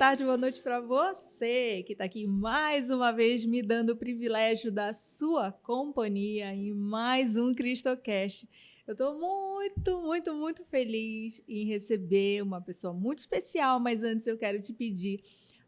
tarde, boa noite para você que está aqui mais uma vez me dando o privilégio da sua companhia em mais um Cristocast. Eu estou muito feliz em receber uma pessoa muito especial, mas antes eu quero te pedir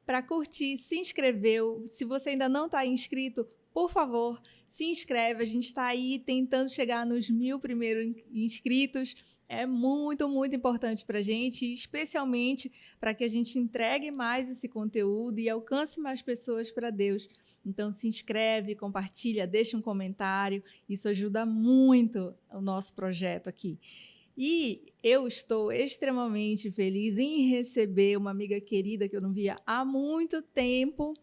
para curtir, se inscreveu. Se você ainda não está inscrito, por favor, se inscreve. A gente está aí tentando chegar nos 1000 primeiros inscritos. É muito importante para a gente, especialmente para que a gente entregue mais esse conteúdo e alcance mais pessoas para Deus. Então, se inscreve, compartilha, deixa um comentário. Isso ajuda muito o nosso projeto aqui. E eu estou extremamente feliz em receber uma amiga querida que eu não via há muito tempo,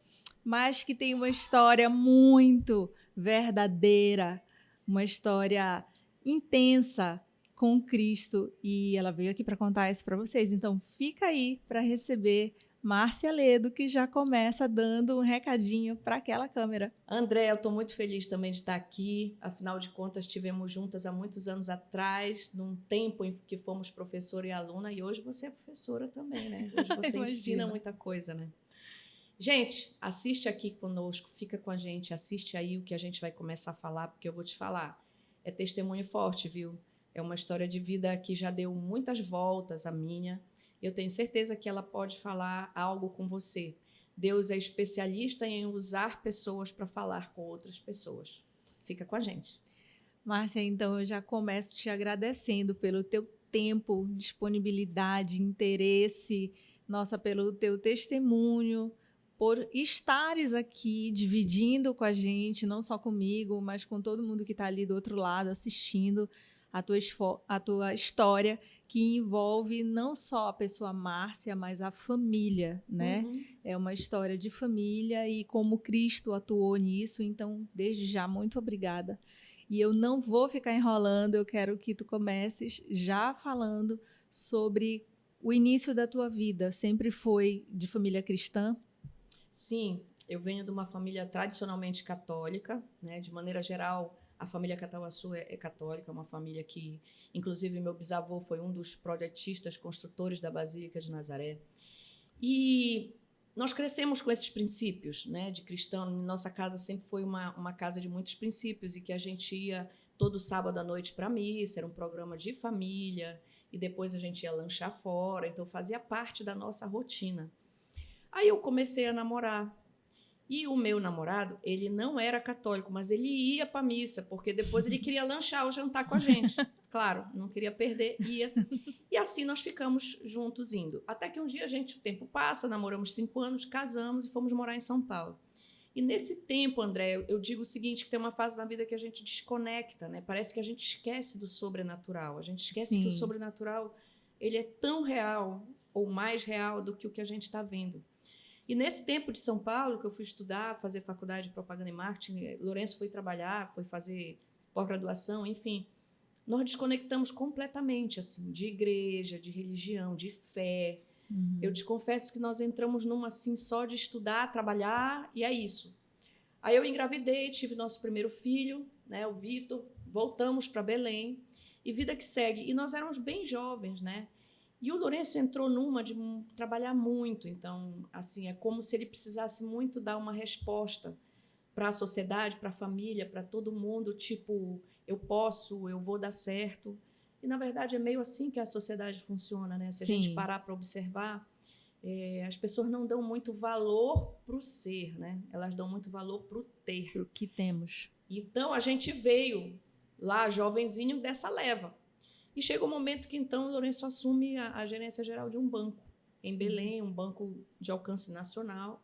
mas que tem uma história muito verdadeira, uma história intensa com Cristo, e ela veio aqui para contar isso para vocês. Então, fica aí para receber Márcia Ledo, que já começa dando um recadinho para aquela câmera. André, eu estou muito feliz também de estar aqui. Afinal de contas, estivemos juntas há muitos anos atrás, num tempo em que fomos professora e aluna, e hoje você é professora também, né? Hoje você ensina muita coisa, né? Gente, assiste aqui conosco, fica com a gente, assiste aí o que a gente vai começar a falar, porque eu vou te falar, é testemunho forte, viu? É uma história de vida que já deu muitas voltas, a minha. Eu tenho certeza que ela pode falar algo com você. Deus é especialista em usar pessoas para falar com outras pessoas. Fica com a gente. Márcia, então eu já começo te agradecendo pelo teu tempo, disponibilidade, interesse, nossa, pelo teu testemunho, por estares aqui dividindo com a gente, não só comigo, mas com todo mundo que está ali do outro lado assistindo a tua história, que envolve não só a pessoa Márcia, mas a família, né? É uma história de família e como Cristo atuou nisso. Então, desde já, muito obrigada. E eu não vou ficar enrolando, eu quero que tu comeces já falando sobre o início da tua vida. Sempre foi de família cristã? Sim, eu venho de uma família tradicionalmente católica, né? De maneira geral, a família Catauaçu é católica, uma família que, inclusive, meu bisavô foi um dos projetistas, construtores da Basílica de Nazaré. E nós crescemos com esses princípios, né, de cristão. Nossa casa sempre foi uma casa de muitos princípios e que a gente ia todo sábado à noite para a missa, era um programa de família, e depois a gente ia lanchar fora, então fazia parte da nossa rotina. Aí eu comecei a namorar. E o meu namorado, ele não era católico, mas ele ia para a missa, porque depois ele queria lanchar ou jantar com a gente. Claro, não queria perder, ia. E assim nós ficamos juntos indo. Até que um dia o tempo passa, namoramos 5 anos, casamos e fomos morar em São Paulo. E nesse tempo, André, eu digo o seguinte, que tem uma fase na vida que a gente desconecta, né? Parece que a gente esquece do sobrenatural. A gente esquece que o sobrenatural ele é tão real ou mais real do que o que a gente está vendo. E nesse tempo de São Paulo, que eu fui estudar, fazer faculdade de propaganda e marketing, Lourenço foi trabalhar, foi fazer pós-graduação, enfim, nós desconectamos completamente, assim, de igreja, de religião, de fé. Eu te confesso que nós entramos numa, assim, só de estudar, trabalhar, e é isso. Aí eu engravidei, tive nosso primeiro filho, né, o Vitor, voltamos para Belém, e vida que segue. E nós éramos bem jovens, né? E o Lourenço entrou numa de trabalhar muito, então, assim, é como se ele precisasse muito dar uma resposta para a sociedade, para a família, para todo mundo, tipo, eu posso, eu vou dar certo. E, na verdade, é meio assim que a sociedade funciona, né? Se a gente parar para observar, as pessoas não dão muito valor para o ser, né? Elas dão muito valor para o ter. Para o que temos. Então, a gente veio lá, jovenzinho, dessa leva. E chega um momento que, então, o Lourenço assume a gerência geral de um banco em Belém, um banco de alcance nacional,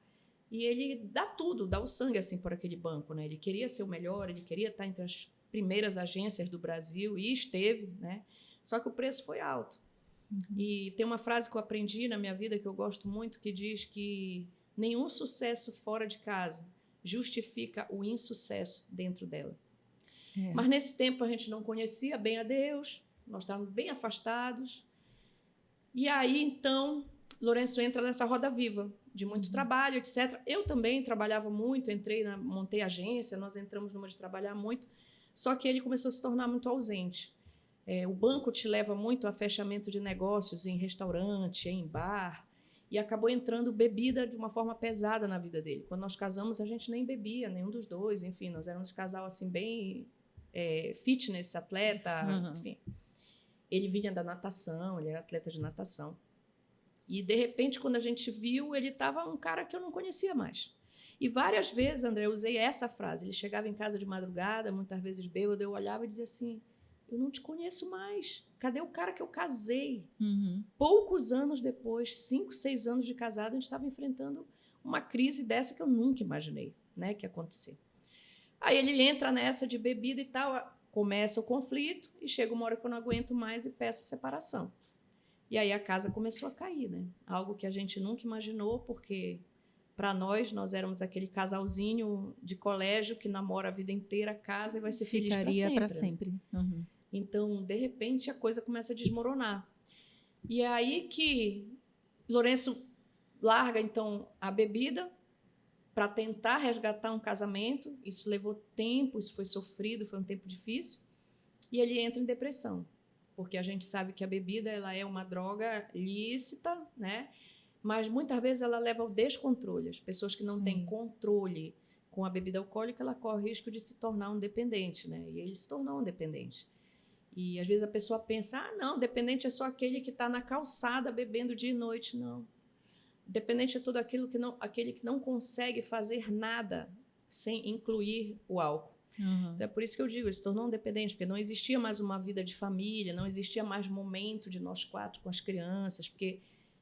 e ele dá tudo, dá o sangue assim por aquele banco, né? Ele queria ser o melhor, ele queria estar entre as primeiras agências do Brasil, e esteve, né? Só que o preço foi alto. E tem uma frase que eu aprendi na minha vida que eu gosto muito, que diz que nenhum sucesso fora de casa justifica o insucesso dentro dela. Mas nesse tempo a gente não conhecia bem a Deus, nós estávamos bem afastados. E aí, então, Lourenço entra nessa roda viva de muito trabalho, etc. Eu também trabalhava muito, montei agência, nós entramos numa de trabalhar muito, só que ele começou a se tornar muito ausente. O banco te leva muito a fechamento de negócios em restaurante, em bar, E acabou entrando bebida de uma forma pesada na vida dele. Quando nós casamos, a gente nem bebia, nenhum dos dois. Enfim, nós éramos um casal assim, bem fitness, atleta, enfim. Ele vinha da natação, ele era atleta de natação. E, de repente, quando a gente viu, ele estava um cara que eu não conhecia mais. E várias vezes, André, eu usei essa frase. Ele chegava em casa de madrugada, muitas vezes bêbado, eu olhava e dizia assim, eu não te conheço mais. Cadê o cara que eu casei? Poucos anos depois, 5, 6 anos de casado, a gente estava enfrentando uma crise dessa que eu nunca imaginei, né, que ia acontecer. Aí ele entra nessa de bebida e tal, começa o conflito e chega uma hora que eu não aguento mais e peço separação. E aí a casa começou a cair, né? Algo que a gente nunca imaginou, porque para nós éramos aquele casalzinho de colégio que namora a vida inteira, casa e vai ser feliz para sempre. Ficaria para sempre. Né? Então, de repente, a coisa começa a desmoronar. E é aí que Lourenço larga, então, a bebida para tentar resgatar um casamento. Isso levou tempo, isso foi sofrido, foi um tempo difícil. E ele entra em depressão, porque a gente sabe que a bebida ela é uma droga lícita, né? Mas muitas vezes ela leva ao descontrole. As pessoas que não têm controle com a bebida alcoólica, ela corre o risco de se tornar um dependente, né? E ele se tornou um dependente. E às vezes a pessoa pensa, não, dependente é só aquele que está na calçada bebendo dia e noite. Não. Dependente é todo aquele que não consegue fazer nada sem incluir o álcool. Então é por isso que eu digo, ele se tornou um dependente, porque não existia mais uma vida de família, não existia mais momento de nós 4 com as crianças, porque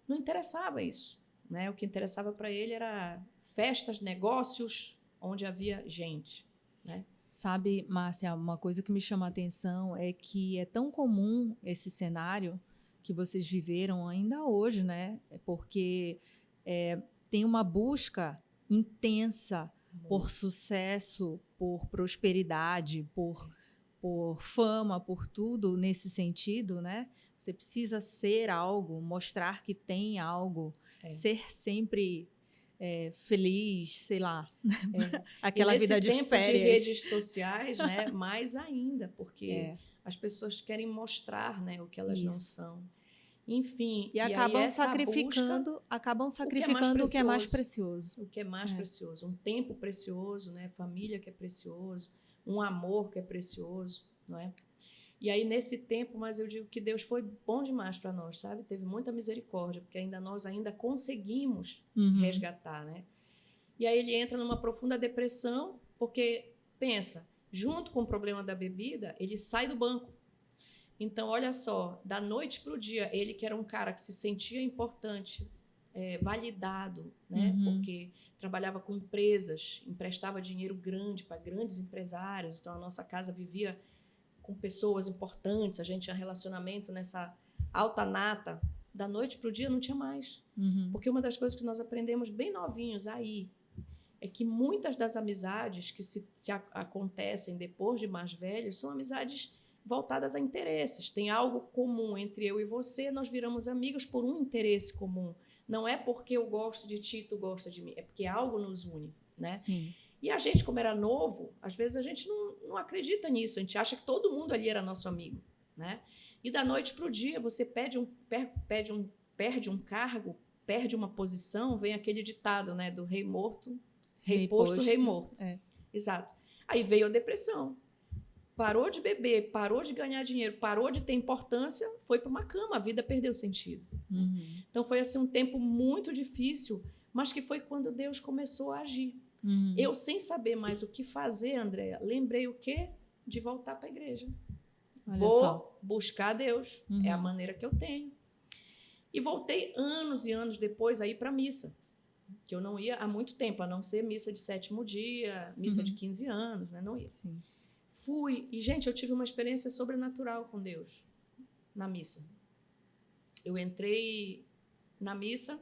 não interessava isso, né? O que interessava para ele era festas, negócios, onde havia gente, né? Sabe, Márcia, uma coisa que me chama a atenção é que é tão comum esse cenário que vocês viveram ainda hoje, né? Porque tem uma busca intensa por sucesso, por prosperidade, por fama, por tudo nesse sentido, né? Você precisa ser algo, mostrar que tem algo, ser sempre feliz, sei lá, aquela vida de férias. De redes sociais, né? Mais ainda, porque as pessoas querem mostrar, né, o que elas não são. Enfim, e acabam sacrificando o que é mais precioso. O que é mais precioso, um tempo precioso, né? Família que é precioso, um amor que é precioso, não é? E aí nesse tempo, mas eu digo que Deus foi bom demais para nós, sabe? Teve muita misericórdia, porque nós ainda conseguimos resgatar, né? E aí ele entra numa profunda depressão, porque pensa, junto com o problema da bebida, ele sai do banco. Então, olha só, da noite para o dia, ele que era um cara que se sentia importante, validado, né? Porque trabalhava com empresas, emprestava dinheiro grande para grandes empresários, então a nossa casa vivia com pessoas importantes, a gente tinha relacionamento nessa alta nata, da noite para o dia não tinha mais. Porque uma das coisas que nós aprendemos bem novinhos aí é que muitas das amizades que se acontecem depois de mais velhos são amizades voltadas a interesses. Tem algo comum entre eu e você, nós viramos amigos por um interesse comum. Não é porque eu gosto de ti, tu gosta de mim, é porque algo nos une, né? Sim. E a gente, como era novo, às vezes a gente não acredita nisso, a gente acha que todo mundo ali era nosso amigo, né? E da noite para o dia, você perde um cargo, perde uma posição, vem aquele ditado, né, do rei morto, rei posto, rei morto. Exato. Aí veio a depressão. Parou de beber, parou de ganhar dinheiro, parou de ter importância, foi para uma cama, a vida perdeu sentido. Então foi assim um tempo muito difícil, mas que foi quando Deus começou a agir. Eu, sem saber mais o que fazer, Andréa, lembrei o quê? De voltar para a igreja. Vou buscar Deus, é a maneira que eu tenho. E voltei anos e anos depois a ir para a missa, que eu não ia há muito tempo, a não ser missa de 7º dia, missa de 15 anos, né? Não ia. Sim. Fui, e gente, eu tive uma experiência sobrenatural com Deus na missa. Eu entrei na missa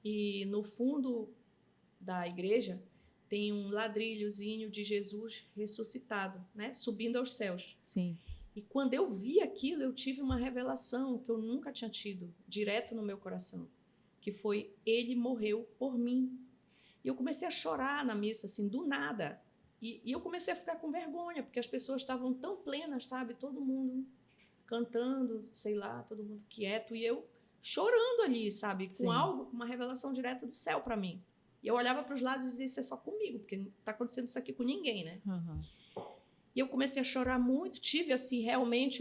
e no fundo da igreja tem um ladrilhozinho de Jesus ressuscitado, né? Subindo aos céus. Sim. E quando eu vi aquilo, eu tive uma revelação que eu nunca tinha tido, direto no meu coração, que foi, ele morreu por mim. E eu comecei a chorar na missa, assim, do nada. E eu comecei a ficar com vergonha, porque as pessoas estavam tão plenas, sabe? Todo mundo cantando, sei lá, todo mundo quieto. E eu chorando ali, sabe? Com Sim. algo, com uma revelação direta do céu para mim. E eu olhava para os lados e dizia, isso é só comigo, porque não está acontecendo isso aqui com ninguém, né? Uhum. E eu comecei a chorar muito, tive, assim, realmente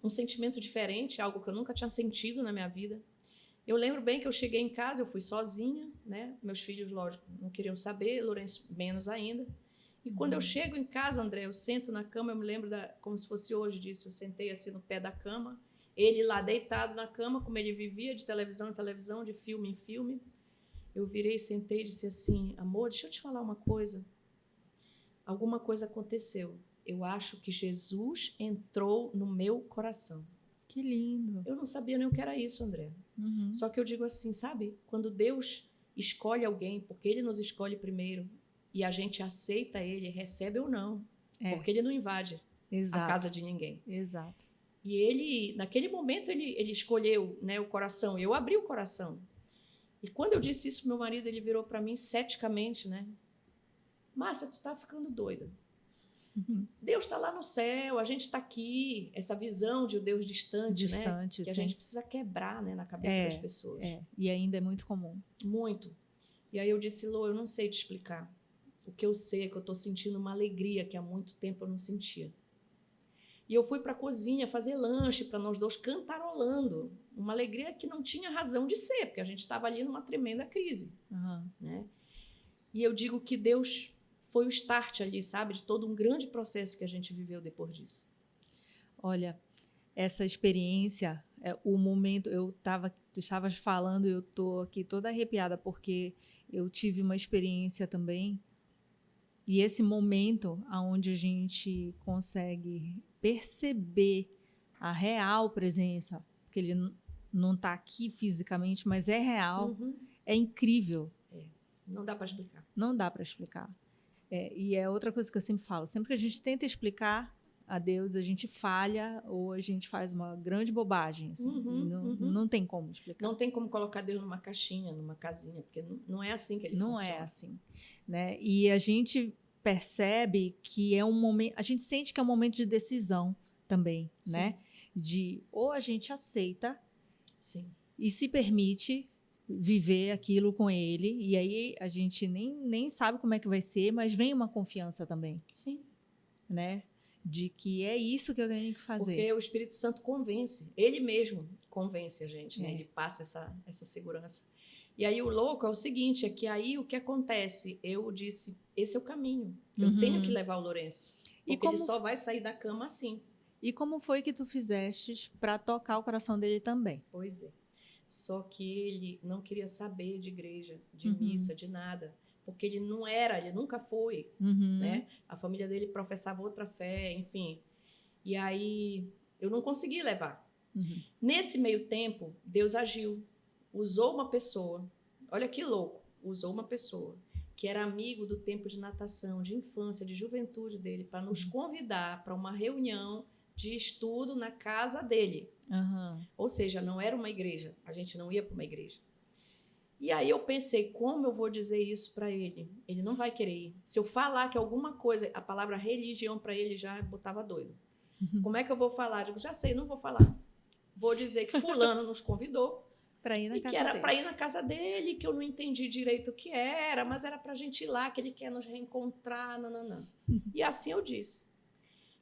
um sentimento diferente, algo que eu nunca tinha sentido na minha vida. Eu lembro bem que eu cheguei em casa, eu fui sozinha, né? Meus filhos, lógico, não queriam saber, Lourenço menos ainda. E quando eu chego em casa, André, eu sento na cama, eu me lembro como se fosse hoje disso, eu sentei assim no pé da cama, ele lá deitado na cama, como ele vivia, de televisão em televisão, de filme em filme. Eu virei, sentei e disse assim, amor, deixa eu te falar uma coisa. Alguma coisa aconteceu. Eu acho que Jesus entrou no meu coração. Que lindo. Eu não sabia nem o que era isso, André. Uhum. Só que eu digo assim, sabe? Quando Deus escolhe alguém, porque Ele nos escolhe primeiro, e a gente aceita Ele, recebe ou não. Porque Ele não invade a casa de ninguém. Exato. E Ele, naquele momento, Ele escolheu, né, o coração. Eu abri o coração. E quando eu disse isso pro meu marido, ele virou para mim ceticamente, né? Márcia, tu tá ficando doida. Deus está lá no céu, a gente está aqui. Essa visão de um Deus distante, né? Que a gente precisa quebrar, né, na cabeça das pessoas. E ainda é muito comum. Muito. E aí eu disse, Lô, eu não sei te explicar. O que eu sei é que eu estou sentindo uma alegria que há muito tempo eu não sentia. E eu fui para a cozinha fazer lanche para nós dois cantarolando. Uma alegria que não tinha razão de ser, porque a gente estava ali numa tremenda crise. Uhum. Né? E eu digo que Deus foi o start ali, sabe? De todo um grande processo que a gente viveu depois disso. Olha, essa experiência, o momento, tu estavas falando, eu tô aqui toda arrepiada, porque eu tive uma experiência também, e esse momento onde a gente consegue perceber a real presença, porque ele não está aqui fisicamente, mas é real, é incrível. Não dá para explicar. Não dá para explicar. E é outra coisa que eu sempre falo, sempre que a gente tenta explicar a Deus, a gente falha ou a gente faz uma grande bobagem. Assim, não tem como explicar. Não tem como colocar Deus numa caixinha, numa casinha, porque não é assim que ele funciona. Não é assim. Né? E a gente percebe que é um momento, a gente sente que é um momento de decisão também, Sim. né? De ou a gente aceita Sim. e se permite viver aquilo com ele, e aí a gente nem sabe como é que vai ser, mas vem uma confiança também. Sim. Né? De que é isso que eu tenho que fazer. Porque o Espírito Santo convence, ele mesmo convence a gente, né? Ele passa essa segurança. E aí o louco é o seguinte, é que aí o que acontece? Eu disse, esse é o caminho, eu tenho que levar o Lourenço, porque ele só vai sair da cama assim. E como foi que tu fizeste para tocar o coração dele também? Pois é. Só que ele não queria saber de igreja, de missa, de nada. Porque ele não era, ele nunca foi. Né? A família dele professava outra fé, enfim. E aí eu não consegui levar. Nesse meio tempo, Deus agiu. Usou uma pessoa, olha que louco, usou uma pessoa que era amigo do tempo de natação, de infância, de juventude dele, para nos convidar para uma reunião de estudo na casa dele. Ou seja, não era uma igreja, a gente não ia para uma igreja. E aí eu pensei, como eu vou dizer isso para ele? Ele não vai querer ir. Se eu falar que alguma coisa, a palavra religião para ele já botava doido. Como é que eu vou falar? Eu digo, já sei, não vou falar. Vou dizer que fulano nos convidou para ir na casa que era dele. Para ir na casa dele, que eu não entendi direito o que era, mas era para a gente ir lá, que ele quer nos reencontrar, nananã. E assim eu disse.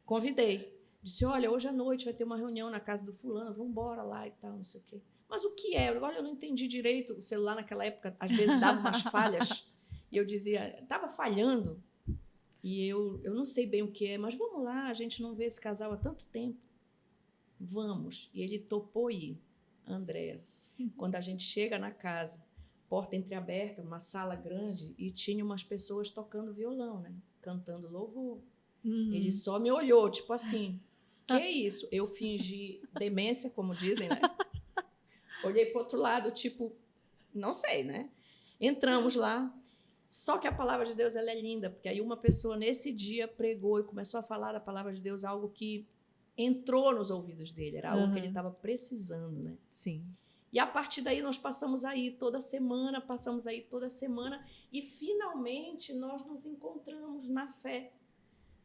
Convidei. Disse, olha, hoje à noite vai ter uma reunião na casa do fulano, vamos embora lá e tal, não sei o quê. Mas o que é? Olha, eu não entendi direito. O celular naquela época, às vezes, dava umas falhas. E eu dizia, estava falhando. E eu não sei bem o que é, mas vamos lá, a gente não vê esse casal há tanto tempo. Vamos. E ele topou ir, Andréa. Quando a gente chega na casa, porta entreaberta, uma sala grande, e tinha umas pessoas tocando violão, né? Cantando louvor. Ele só me olhou, tipo assim, que é isso? Eu fingi demência, como dizem, né? Olhei para o outro lado, tipo, não sei, né? Entramos lá. Só que a palavra de Deus ela é linda, porque aí uma pessoa nesse dia pregou e começou a falar da palavra de Deus, algo que entrou nos ouvidos dele, era algo que ele estava precisando, né? Sim. E a partir daí nós passamos aí toda semana, e finalmente nós nos encontramos na fé.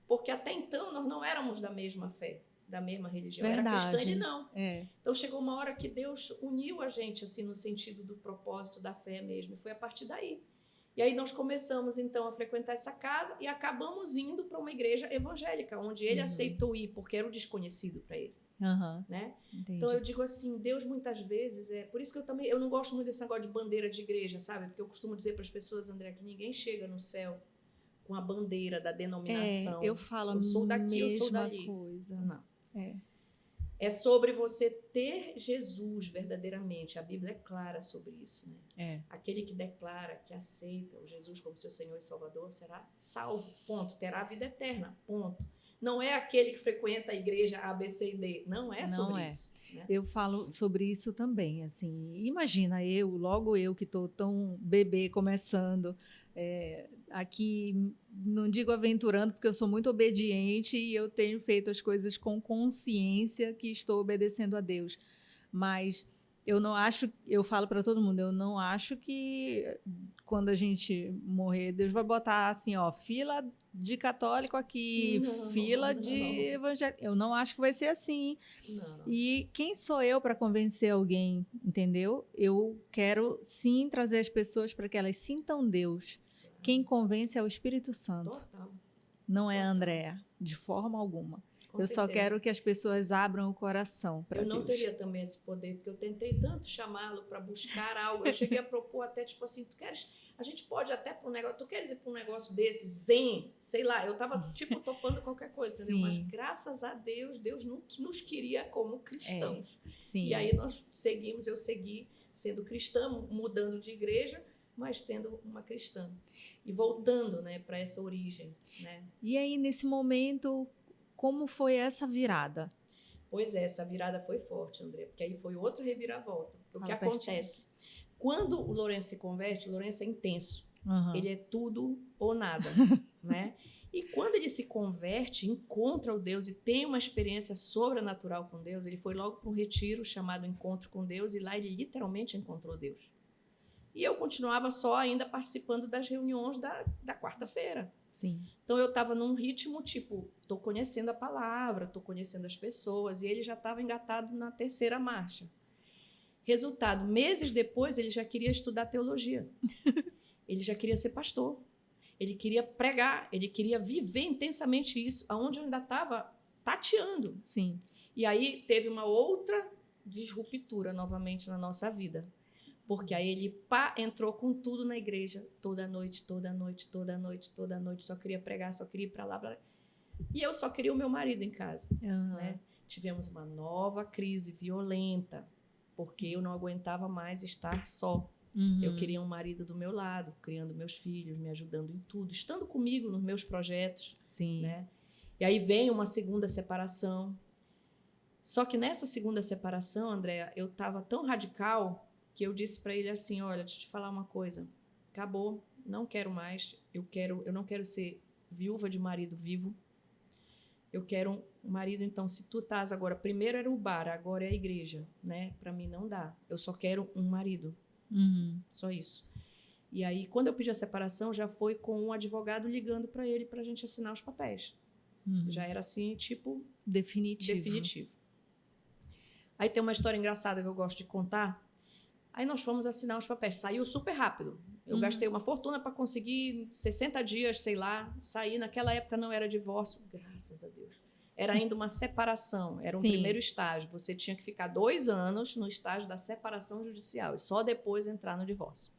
Porque até então nós não éramos da mesma fé. da mesma religião. Era cristã, ele não. É. Então chegou uma hora que Deus uniu a gente assim no sentido do propósito da fé mesmo, e foi a partir daí. E aí nós começamos então a frequentar essa casa e acabamos indo para uma igreja evangélica, onde ele aceitou ir porque era o desconhecido para ele. Né? Então eu digo assim, Deus muitas vezes por isso que eu não gosto muito desse negócio de bandeira de igreja, sabe? Porque eu costumo dizer para as pessoas, André, que ninguém chega no céu com a bandeira da denominação. Eu falo eu sou daqui, eu sou dali. Coisa. Não. É sobre você ter Jesus verdadeiramente. A Bíblia é clara sobre isso, né? Aquele que declara, que aceita o Jesus como seu Senhor e Salvador será salvo, ponto. Terá a vida eterna, ponto. Não é aquele que frequenta a igreja A, B, C e D. Não é sobre isso. Né? Eu falo sobre isso também. Assim, imagina logo eu que estou tão bebê começando, aqui, não digo aventurando, porque eu sou muito obediente e eu tenho feito as coisas com consciência que estou obedecendo a Deus. Mas eu não acho, eu falo para todo mundo, eu não acho que quando a gente morrer, Deus vai botar assim, fila de católico aqui, fila de evangélico. Eu não acho que vai ser assim. Não. E quem sou eu para convencer alguém, entendeu? Eu quero sim trazer as pessoas para que elas sintam Deus. Quem convence é o Espírito Santo. Total. Não é a Andréa, de forma alguma. Com eu certeza. só quero que as pessoas abram o coração para Deus. Eu não teria também esse poder, porque eu tentei tanto chamá-lo para buscar algo. Eu cheguei a propor até, tipo assim, a gente pode até para um negócio, tu queres ir para um negócio desse, zen, sei lá, eu tava, tipo, topando qualquer coisa, entendeu? Mas graças a Deus, Deus nos queria como cristãos. Sim. E aí eu segui sendo cristã, mudando de igreja, mas sendo uma cristã. E voltando, né, para essa origem, né? E aí, nesse momento, como foi essa virada? Pois é, essa virada foi forte, André, porque aí foi outra reviravolta. O que acontece? Quando o Lourenço se converte, o Lourenço é intenso. Ele é tudo ou nada, né? E quando ele se converte, encontra o Deus e tem uma experiência sobrenatural com Deus, ele foi logo para um retiro chamado Encontro com Deus e lá ele literalmente encontrou Deus. E eu continuava só ainda participando das reuniões da quarta-feira. Sim. Então eu estava num ritmo tipo, estou conhecendo a palavra, estou conhecendo as pessoas, e ele já estava engatado na terceira marcha. Resultado, meses depois ele já queria estudar teologia. Ele já queria ser pastor. Ele queria pregar, ele queria viver intensamente isso, aonde eu ainda estava tateando. Sim. E aí teve uma outra disruptura novamente na nossa vida. Porque aí ele entrou com tudo na igreja, toda noite, só queria pregar, só queria ir para lá. E eu só queria o meu marido em casa. Né? Tivemos uma nova crise violenta, porque eu não aguentava mais estar só. Eu queria um marido do meu lado, criando meus filhos, me ajudando em tudo, estando comigo nos meus projetos. Sim. Né? E aí vem uma segunda separação. Só que nessa segunda separação, Andréa, eu estava tão radical que eu disse para ele assim, olha, deixa eu te falar uma coisa, acabou, não quero mais, eu não quero ser viúva de marido vivo, eu quero um marido, então, se tu estás agora, primeiro era o bar, agora é a igreja, né? Para mim não dá, eu só quero um marido, só isso. E aí, quando eu pedi a separação, já foi com um advogado ligando para ele para a gente assinar os papéis. Já era assim, tipo... Definitivo. Aí tem uma história engraçada que eu gosto de contar. Aí nós fomos assinar os papéis. Saiu super rápido. Eu gastei uma fortuna para conseguir 60 dias, sei lá, sair. Naquela época não era divórcio, graças a Deus. Era ainda uma separação, era um primeiro estágio. Você tinha que ficar 2 anos no estágio da separação judicial e só depois entrar no divórcio.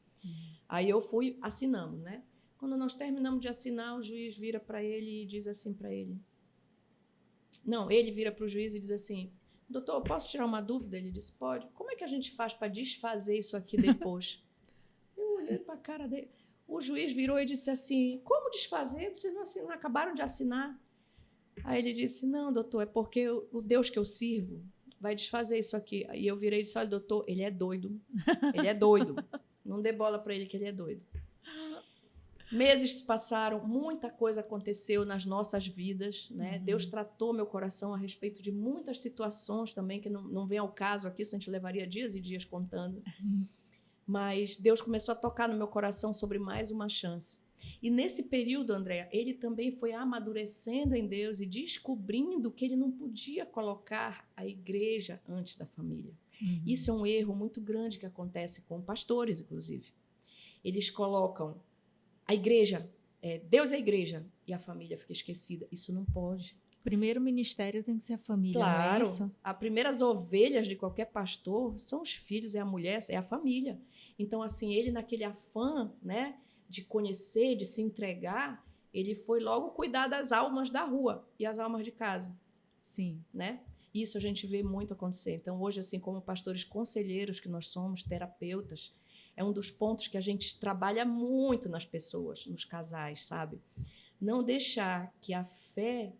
Aí eu fui, assinamos, né? Quando nós terminamos de assinar, o juiz vira para ele e diz assim para ele. Não, ele vira para o juiz e diz assim, doutor, eu posso tirar uma dúvida? Ele disse, pode. Como é que a gente faz para desfazer isso aqui depois? Eu olhei para a cara dele. O juiz virou e disse assim, como desfazer? Vocês não acabaram de assinar. Aí ele disse, não, doutor, é porque o Deus que eu sirvo vai desfazer isso aqui. Aí eu virei e disse, olha, doutor, ele é doido. Ele é doido. Não dê bola para ele que ele é doido. Meses se passaram, muita coisa aconteceu nas nossas vidas, né? Deus tratou meu coração a respeito de muitas situações também, que não vem ao caso aqui, senão a gente levaria dias e dias contando. Mas Deus começou a tocar no meu coração sobre mais uma chance. E nesse período, Andréa, ele também foi amadurecendo em Deus e descobrindo que ele não podia colocar a igreja antes da família. Isso é um erro muito grande que acontece com pastores, inclusive. Eles colocam a igreja, Deus é a igreja, e a família fica esquecida. Isso não pode. O primeiro ministério tem que ser a família, Claro, não é isso? as primeiras ovelhas de qualquer pastor são os filhos, é a mulher, é a família. Então, assim, ele naquele afã, né, de conhecer, de se entregar, ele foi logo cuidar das almas da rua e as almas de casa. Sim. Né? Isso a gente vê muito acontecer. Então, hoje, assim, como pastores conselheiros que nós somos, terapeutas, é um dos pontos que a gente trabalha muito nas pessoas, nos casais, sabe? Não deixar que a fé,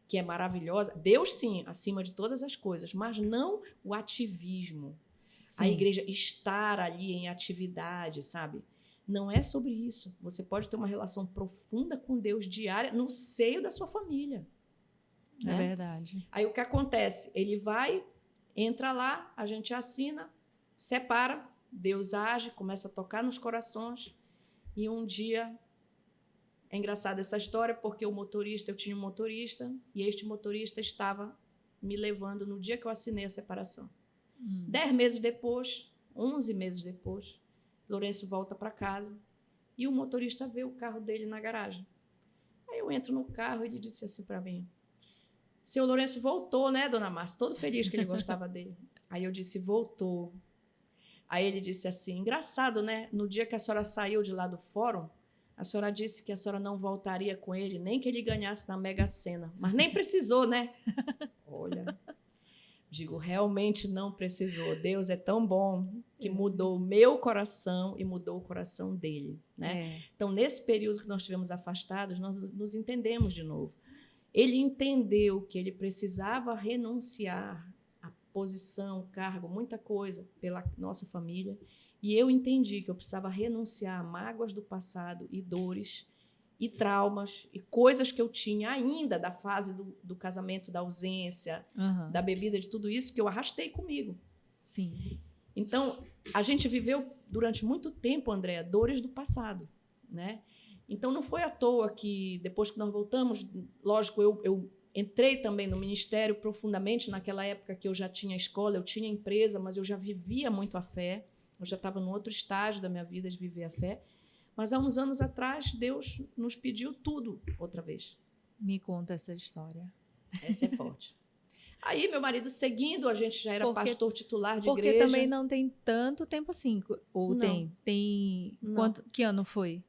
que é maravilhosa, Deus sim, acima de todas as coisas, mas não o ativismo. Sim. A igreja estar ali em atividade, sabe? Não é sobre isso. Você pode ter uma relação profunda com Deus diária no seio da sua família. É verdade. Aí o que acontece? Ele vai, entra lá, a gente assina, separa, Deus age, começa a tocar nos corações. E um dia, é engraçada essa história, porque eu tinha um motorista, e este motorista estava me levando no dia que eu assinei a separação. 10 meses depois, 11 meses depois, Lourenço volta para casa e o motorista vê o carro dele na garagem. Aí eu entro no carro e ele disse assim para mim: seu Lourenço voltou, né, dona Márcia? Todo feliz que ele gostava dele. Aí eu disse: voltou. Aí ele disse assim: engraçado, né? No dia que a senhora saiu de lá do fórum, a senhora disse que a senhora não voltaria com ele, nem que ele ganhasse na Mega Sena. Mas nem precisou, né? Olha, digo, realmente não precisou. Deus é tão bom que mudou o meu coração e mudou o coração dele, né? Então, nesse período que nós estivemos afastados, nós nos entendemos de novo. Ele entendeu que ele precisava renunciar à posição, cargo, muita coisa pela nossa família. E eu entendi que eu precisava renunciar a mágoas do passado e dores e traumas e coisas que eu tinha ainda da fase do casamento, da ausência, da bebida, de tudo isso que eu arrastei comigo. Sim. Então, a gente viveu durante muito tempo, Andréa, dores do passado, né? Então, não foi à toa que, depois que nós voltamos, lógico, eu entrei também no ministério profundamente naquela época que eu já tinha escola, eu tinha empresa, mas eu já vivia muito a fé, eu já estava num outro estágio da minha vida de viver a fé. Mas há uns anos atrás, Deus nos pediu tudo outra vez. Me conta essa história. Essa é forte. Aí, meu marido seguindo, a gente já era pastor titular de igreja. Porque também não tem tanto tempo assim. Ou não. Tem? Que ano foi?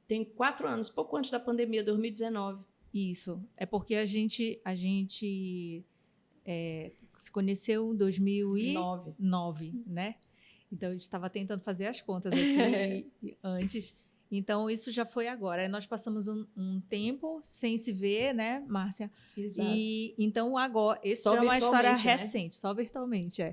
Tem 4 anos, pouco antes da pandemia, 2019. Isso. É porque a gente se conheceu em 2009, né? Então, a gente estava tentando fazer as contas aqui antes. Então, isso já foi agora. Aí nós passamos um tempo sem se ver, né, Márcia? Exato. E então, agora, esse já é uma história recente, só virtualmente,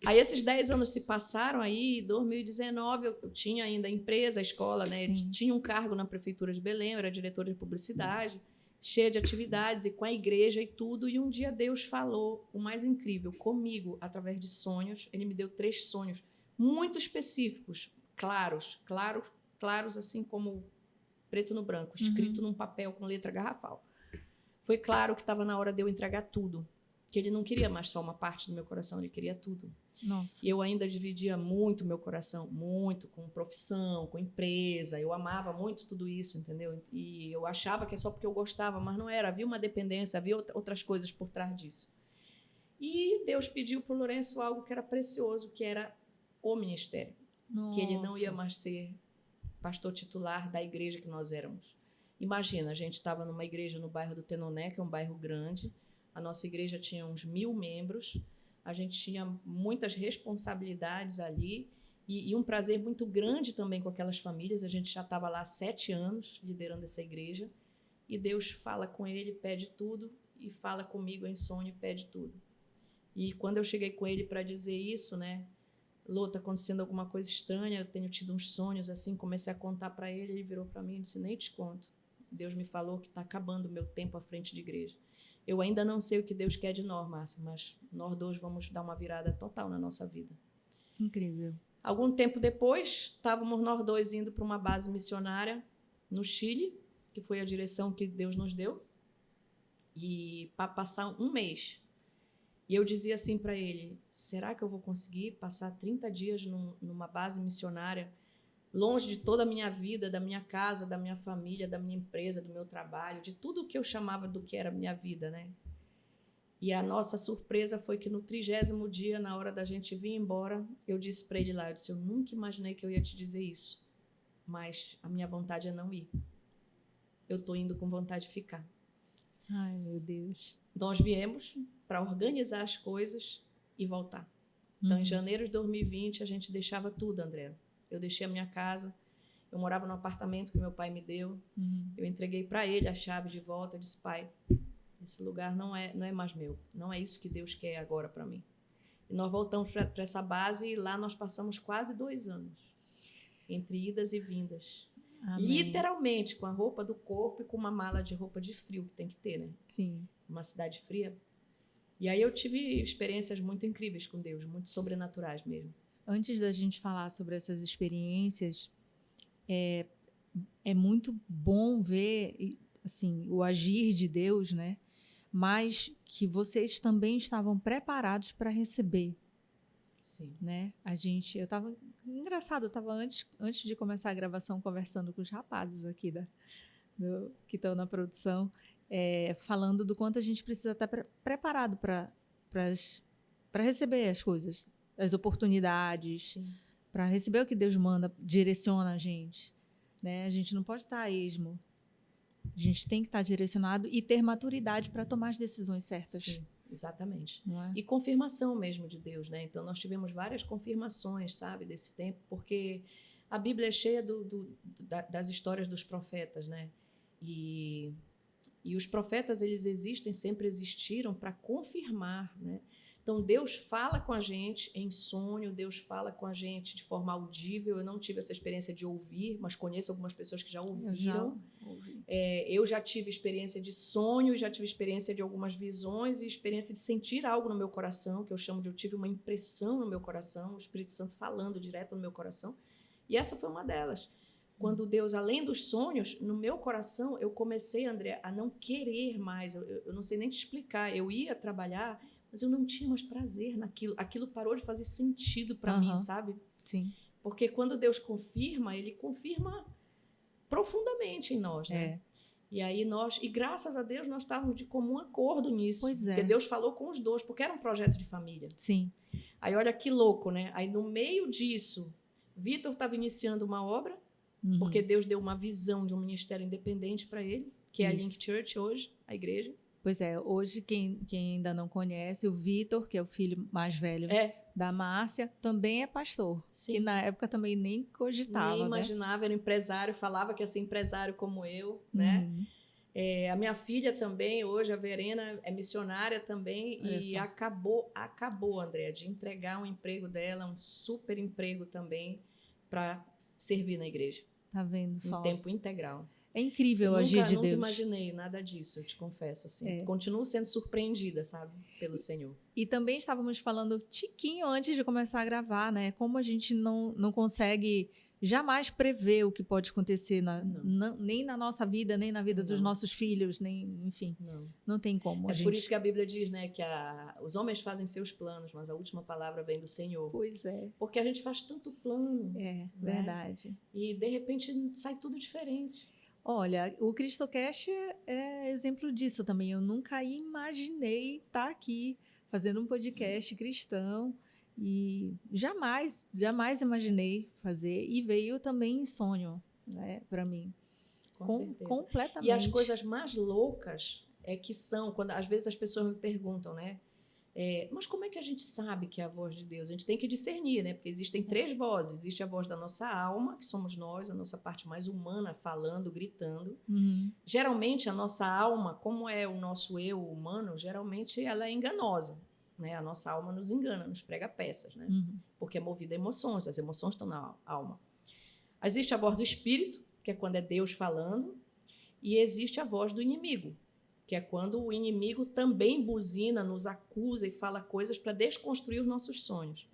Aí, esses 10 anos se passaram aí, em 2019, eu tinha ainda a empresa, a escola, né? Tinha um cargo na Prefeitura de Belém, eu era diretora de publicidade, cheia de atividades, e com a igreja e tudo. E um dia Deus falou, o mais incrível, comigo, através de sonhos. Ele me deu 3 sonhos muito específicos, claros, assim como preto no branco, escrito num papel com letra garrafal. Foi claro que estava na hora de eu entregar tudo, que ele não queria mais só uma parte do meu coração, ele queria tudo. Nossa. E eu ainda dividia muito meu coração, muito com profissão, com empresa, eu amava muito tudo isso, entendeu? E eu achava que é só porque eu gostava, mas não era, havia uma dependência, havia outras coisas por trás disso. E Deus pediu para o Lourenço algo que era precioso, que era o ministério. Nossa. Que ele não ia mais ser pastor titular da igreja que nós éramos. Imagina, a gente estava numa igreja no bairro do Tenoné, que é um bairro grande. A nossa igreja tinha uns 1000 membros. A gente tinha muitas responsabilidades ali e um prazer muito grande também com aquelas famílias. A gente já estava lá há 7 anos liderando essa igreja. E Deus fala com ele, pede tudo, e fala comigo em sonho e pede tudo. E quando eu cheguei com ele para dizer isso, né? Lô, tá acontecendo alguma coisa estranha, eu tenho tido uns sonhos assim, comecei a contar para ele, ele virou para mim e disse: nem te conto. Deus me falou que está acabando o meu tempo à frente de igreja. Eu ainda não sei o que Deus quer de nós, Márcia, mas nós dois vamos dar uma virada total na nossa vida. Incrível. Algum tempo depois, estávamos nós dois indo para uma base missionária no Chile, que foi a direção que Deus nos deu, e para passar um mês. E eu dizia assim para ele, será que eu vou conseguir passar 30 dias numa base missionária, longe de toda a minha vida, da minha casa, da minha família, da minha empresa, do meu trabalho, de tudo o que eu chamava do que era a minha vida, né? E a nossa surpresa foi que no 30º dia, na hora da gente vir embora, eu disse para ele lá, eu nunca imaginei que eu ia te dizer isso, mas a minha vontade é não ir. Eu estou indo com vontade de ficar. Ai, meu Deus. Nós viemos para organizar as coisas e voltar. Então, em janeiro de 2020, a gente deixava tudo, André. Eu deixei a minha casa, eu morava num apartamento que meu pai me deu, eu entreguei para ele a chave de volta, eu disse, pai, esse lugar não é mais meu, não é isso que Deus quer agora para mim. E nós voltamos para essa base e lá nós passamos quase 2 anos, entre idas e vindas. Amém. Literalmente, com a roupa do corpo e com uma mala de roupa de frio, que tem que ter, né? Sim. Uma cidade fria. E aí eu tive experiências muito incríveis com Deus, muito sobrenaturais mesmo. Antes da gente falar sobre essas experiências, é muito bom ver assim, o agir de Deus, né? Mas que vocês também estavam preparados para receber. Sim. Né? Engraçado, eu estava antes de começar a gravação conversando com os rapazes aqui que estão na produção, falando do quanto a gente precisa estar preparado para receber as coisas, as oportunidades, para receber o que Deus manda, direciona a gente. Né? A gente não pode estar a esmo. A gente tem que estar direcionado e ter maturidade para tomar as decisões certas. Sim, exatamente. Não é? E confirmação mesmo de Deus, né? Então, nós tivemos várias confirmações, sabe, desse tempo, porque a Bíblia é cheia das histórias dos profetas, né? E os profetas, eles existem, sempre existiram para confirmar, né? Então, Deus fala com a gente em sonho, Deus fala com a gente de forma audível. Eu não tive essa experiência de ouvir, mas conheço algumas pessoas que já ouviram. Eu já tive experiência de sonho, já tive experiência de algumas visões e experiência de sentir algo no meu coração, que eu tive uma impressão no meu coração, o Espírito Santo falando direto no meu coração. E essa foi uma delas. Quando Deus, além dos sonhos, no meu coração, eu comecei, André, a não querer mais. Eu não sei nem te explicar. Eu ia trabalhar, mas eu não tinha mais prazer naquilo. Aquilo parou de fazer sentido para mim, sabe? Sim. Porque quando Deus confirma, Ele confirma profundamente em nós, né? E aí e graças a Deus, nós estávamos de comum acordo nisso. Pois é. Porque Deus falou com os dois, porque era um projeto de família. Sim. Aí olha que louco, né? Aí no meio disso, Vitor estava iniciando uma obra, porque Deus deu uma visão de um ministério independente para ele, que é a Link Church hoje, a igreja. Pois é, hoje quem ainda não conhece, o Vitor, que é o filho mais velho da Márcia, também é pastor. Sim. Que na época também nem cogitava, nem imaginava, era empresário, falava que ia ser empresário como eu, né? A minha filha também, hoje, a Verena, é missionária também. Olha e acabou, André, de entregar um emprego dela, um super emprego também, para servir na igreja. Tá vendo só? Em tempo integral. É incrível o agir de Deus. Eu nunca imaginei nada disso, eu te confesso. Assim. Continuo sendo surpreendida, sabe, pelo Senhor. E também estávamos falando tiquinho antes de começar a gravar, né? Como a gente não consegue jamais prever o que pode acontecer nem na nossa vida, nem na vida dos nossos filhos, nem, enfim. Não tem como. Por isso que a Bíblia diz, né, que os homens fazem seus planos, mas a última palavra vem do Senhor. Pois é. Porque a gente faz tanto plano. Verdade. E, de repente, sai tudo diferente. Olha, o CristoCast é exemplo disso também. Eu nunca imaginei estar aqui fazendo um podcast cristão e jamais imaginei fazer. E veio também em sonho, né, para mim. Com certeza. Completamente. E as coisas mais loucas que são, quando às vezes as pessoas me perguntam, né? Mas como é que a gente sabe que é a voz de Deus? A gente tem que discernir, né? Porque existem 3 vozes. Existe a voz da nossa alma, que somos nós, a nossa parte mais humana, falando, gritando. Geralmente, a nossa alma, como é o nosso eu humano, geralmente ela é enganosa, né? A nossa alma nos engana, nos prega peças, né? Porque é movida a emoções, as emoções estão na alma. Existe a voz do Espírito, que é quando é Deus falando, e existe a voz do inimigo, que é quando o inimigo também buzina, nos acusa e fala coisas para desconstruir os nossos sonhos.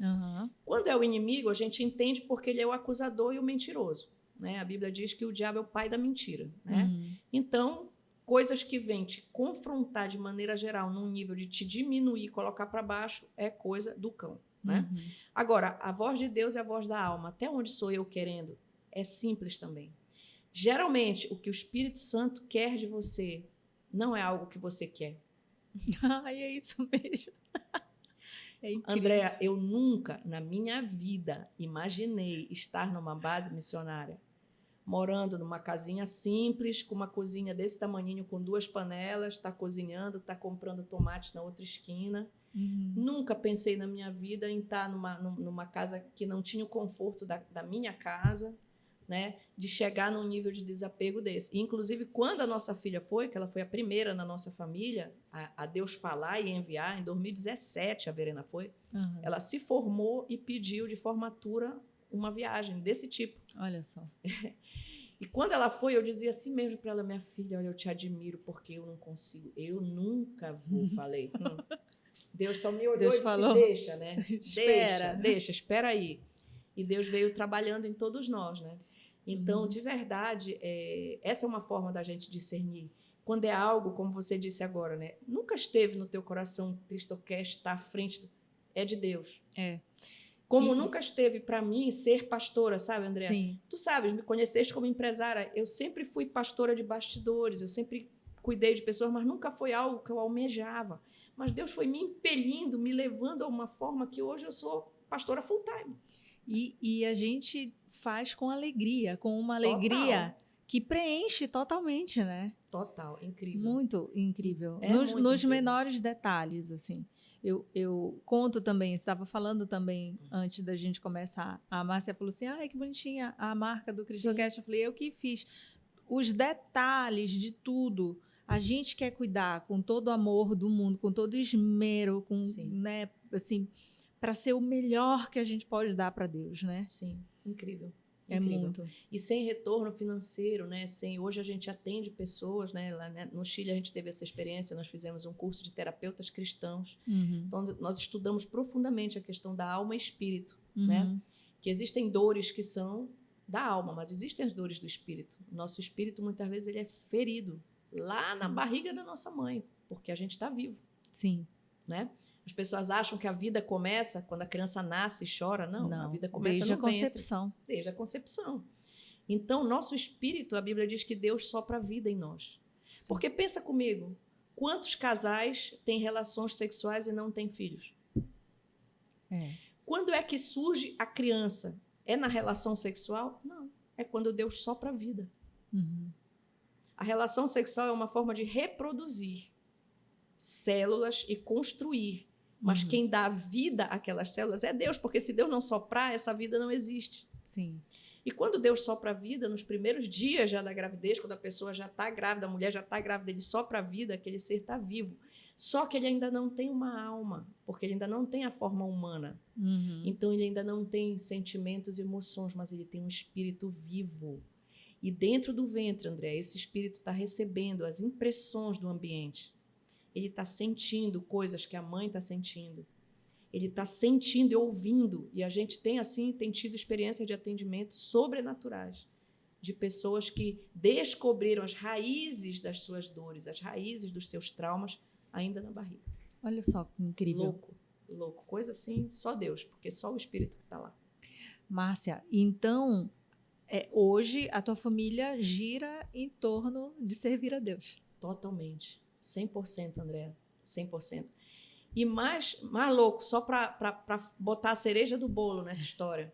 Quando é o inimigo, a gente entende porque ele é o acusador e o mentiroso. né? A Bíblia diz que o diabo é o pai da mentira, né? Então, coisas que vêm te confrontar de maneira geral, num nível de te diminuir, colocar para baixo, é coisa do cão, né? Agora, a voz de Deus é a voz da alma. Até onde sou eu querendo? É simples também. Geralmente, o que o Espírito Santo quer de você não é algo que você quer. Ai, é isso mesmo. É incrível. Andréa, eu nunca na minha vida imaginei estar numa base missionária, morando numa casinha simples, com uma cozinha desse tamaninho, com 2 panelas, está cozinhando, está comprando tomate na outra esquina. Nunca pensei na minha vida em estar numa casa que não tinha o conforto da minha casa, né? De chegar num nível de desapego desse. E, inclusive, quando a nossa filha foi, que ela foi a primeira na nossa família a Deus falar e enviar, em 2017 a Verena foi, ela se formou e pediu de formatura uma viagem desse tipo. Olha só. E quando ela foi, eu dizia assim mesmo para ela, minha filha, olha, eu te admiro porque eu não consigo, eu nunca vou, falei. Deus só me olhou Deus e disse, falou, deixa, né? espera. Espera aí. E Deus veio trabalhando em todos nós, né? Então, de verdade, essa é uma forma da gente discernir. Quando é algo, como você disse agora, né? Nunca esteve no teu coração, Cristocast está à frente, é de Deus. Como nunca esteve para mim ser pastora, sabe, Andréa? Sim. Tu sabes, me conheceste como empresária, eu sempre fui pastora de bastidores, eu sempre cuidei de pessoas, mas nunca foi algo que eu almejava. Mas Deus foi me impelindo, me levando a uma forma que hoje eu sou pastora full time. E a gente faz com alegria, com uma alegria Total. que preenche totalmente, né? Total, incrível. Muito incrível. É nos muito incrível. menores detalhes, assim. Eu conto também, estava falando também antes da gente começar. A Márcia falou assim, ai, que bonitinha a marca do Cristocast. Eu falei, eu que fiz. Os detalhes de tudo, a gente quer cuidar com todo o amor do mundo, com todo o esmero, com, né, assim, para ser o melhor que a gente pode dar para Deus, né? Sim, incrível. É muito. E sem retorno financeiro, né? Hoje a gente atende pessoas, né? Lá, né? No Chile a gente teve essa experiência, nós fizemos um curso de terapeutas cristãos. Então nós estudamos profundamente a questão da alma e espírito, né? Que existem dores que são da alma, mas existem as dores do espírito. Nosso espírito muitas vezes ele é ferido lá na barriga da nossa mãe, porque a gente está vivo. Sim. Né? As pessoas acham que a vida começa quando a criança nasce e chora. Não, a vida começa desde no ventre. Concepção. Desde a concepção. Então, nosso espírito, a Bíblia diz que Deus sopra a vida em nós. Sim. Porque pensa comigo, quantos casais têm relações sexuais e não têm filhos? Quando é que surge a criança? É na relação sexual? Não. É quando Deus sopra a vida. A relação sexual é uma forma de reproduzir células e construir. Mas quem dá vida àquelas células é Deus, porque se Deus não soprar, essa vida não existe. Sim. E quando Deus sopra a vida, nos primeiros dias já da gravidez, quando a pessoa já está grávida, a mulher já está grávida, ele sopra a vida, aquele ser está vivo. Só que ele ainda não tem uma alma, porque ele ainda não tem a forma humana. Então, ele ainda não tem sentimentos e emoções, mas ele tem um espírito vivo. E dentro do ventre, André, esse espírito está recebendo as impressões do ambiente. Ele está sentindo coisas que a mãe está sentindo. Ele está sentindo e ouvindo. E a gente tem tido experiências de atendimento sobrenaturais de pessoas que descobriram as raízes das suas dores, as raízes dos seus traumas, ainda na barriga. Olha só que incrível. Louco. Coisa assim, só Deus, porque só o Espírito que está lá. Márcia, então, hoje a tua família gira em torno de servir a Deus. Totalmente. 100%, André. 100%. E mais louco, só para botar a cereja do bolo nessa história.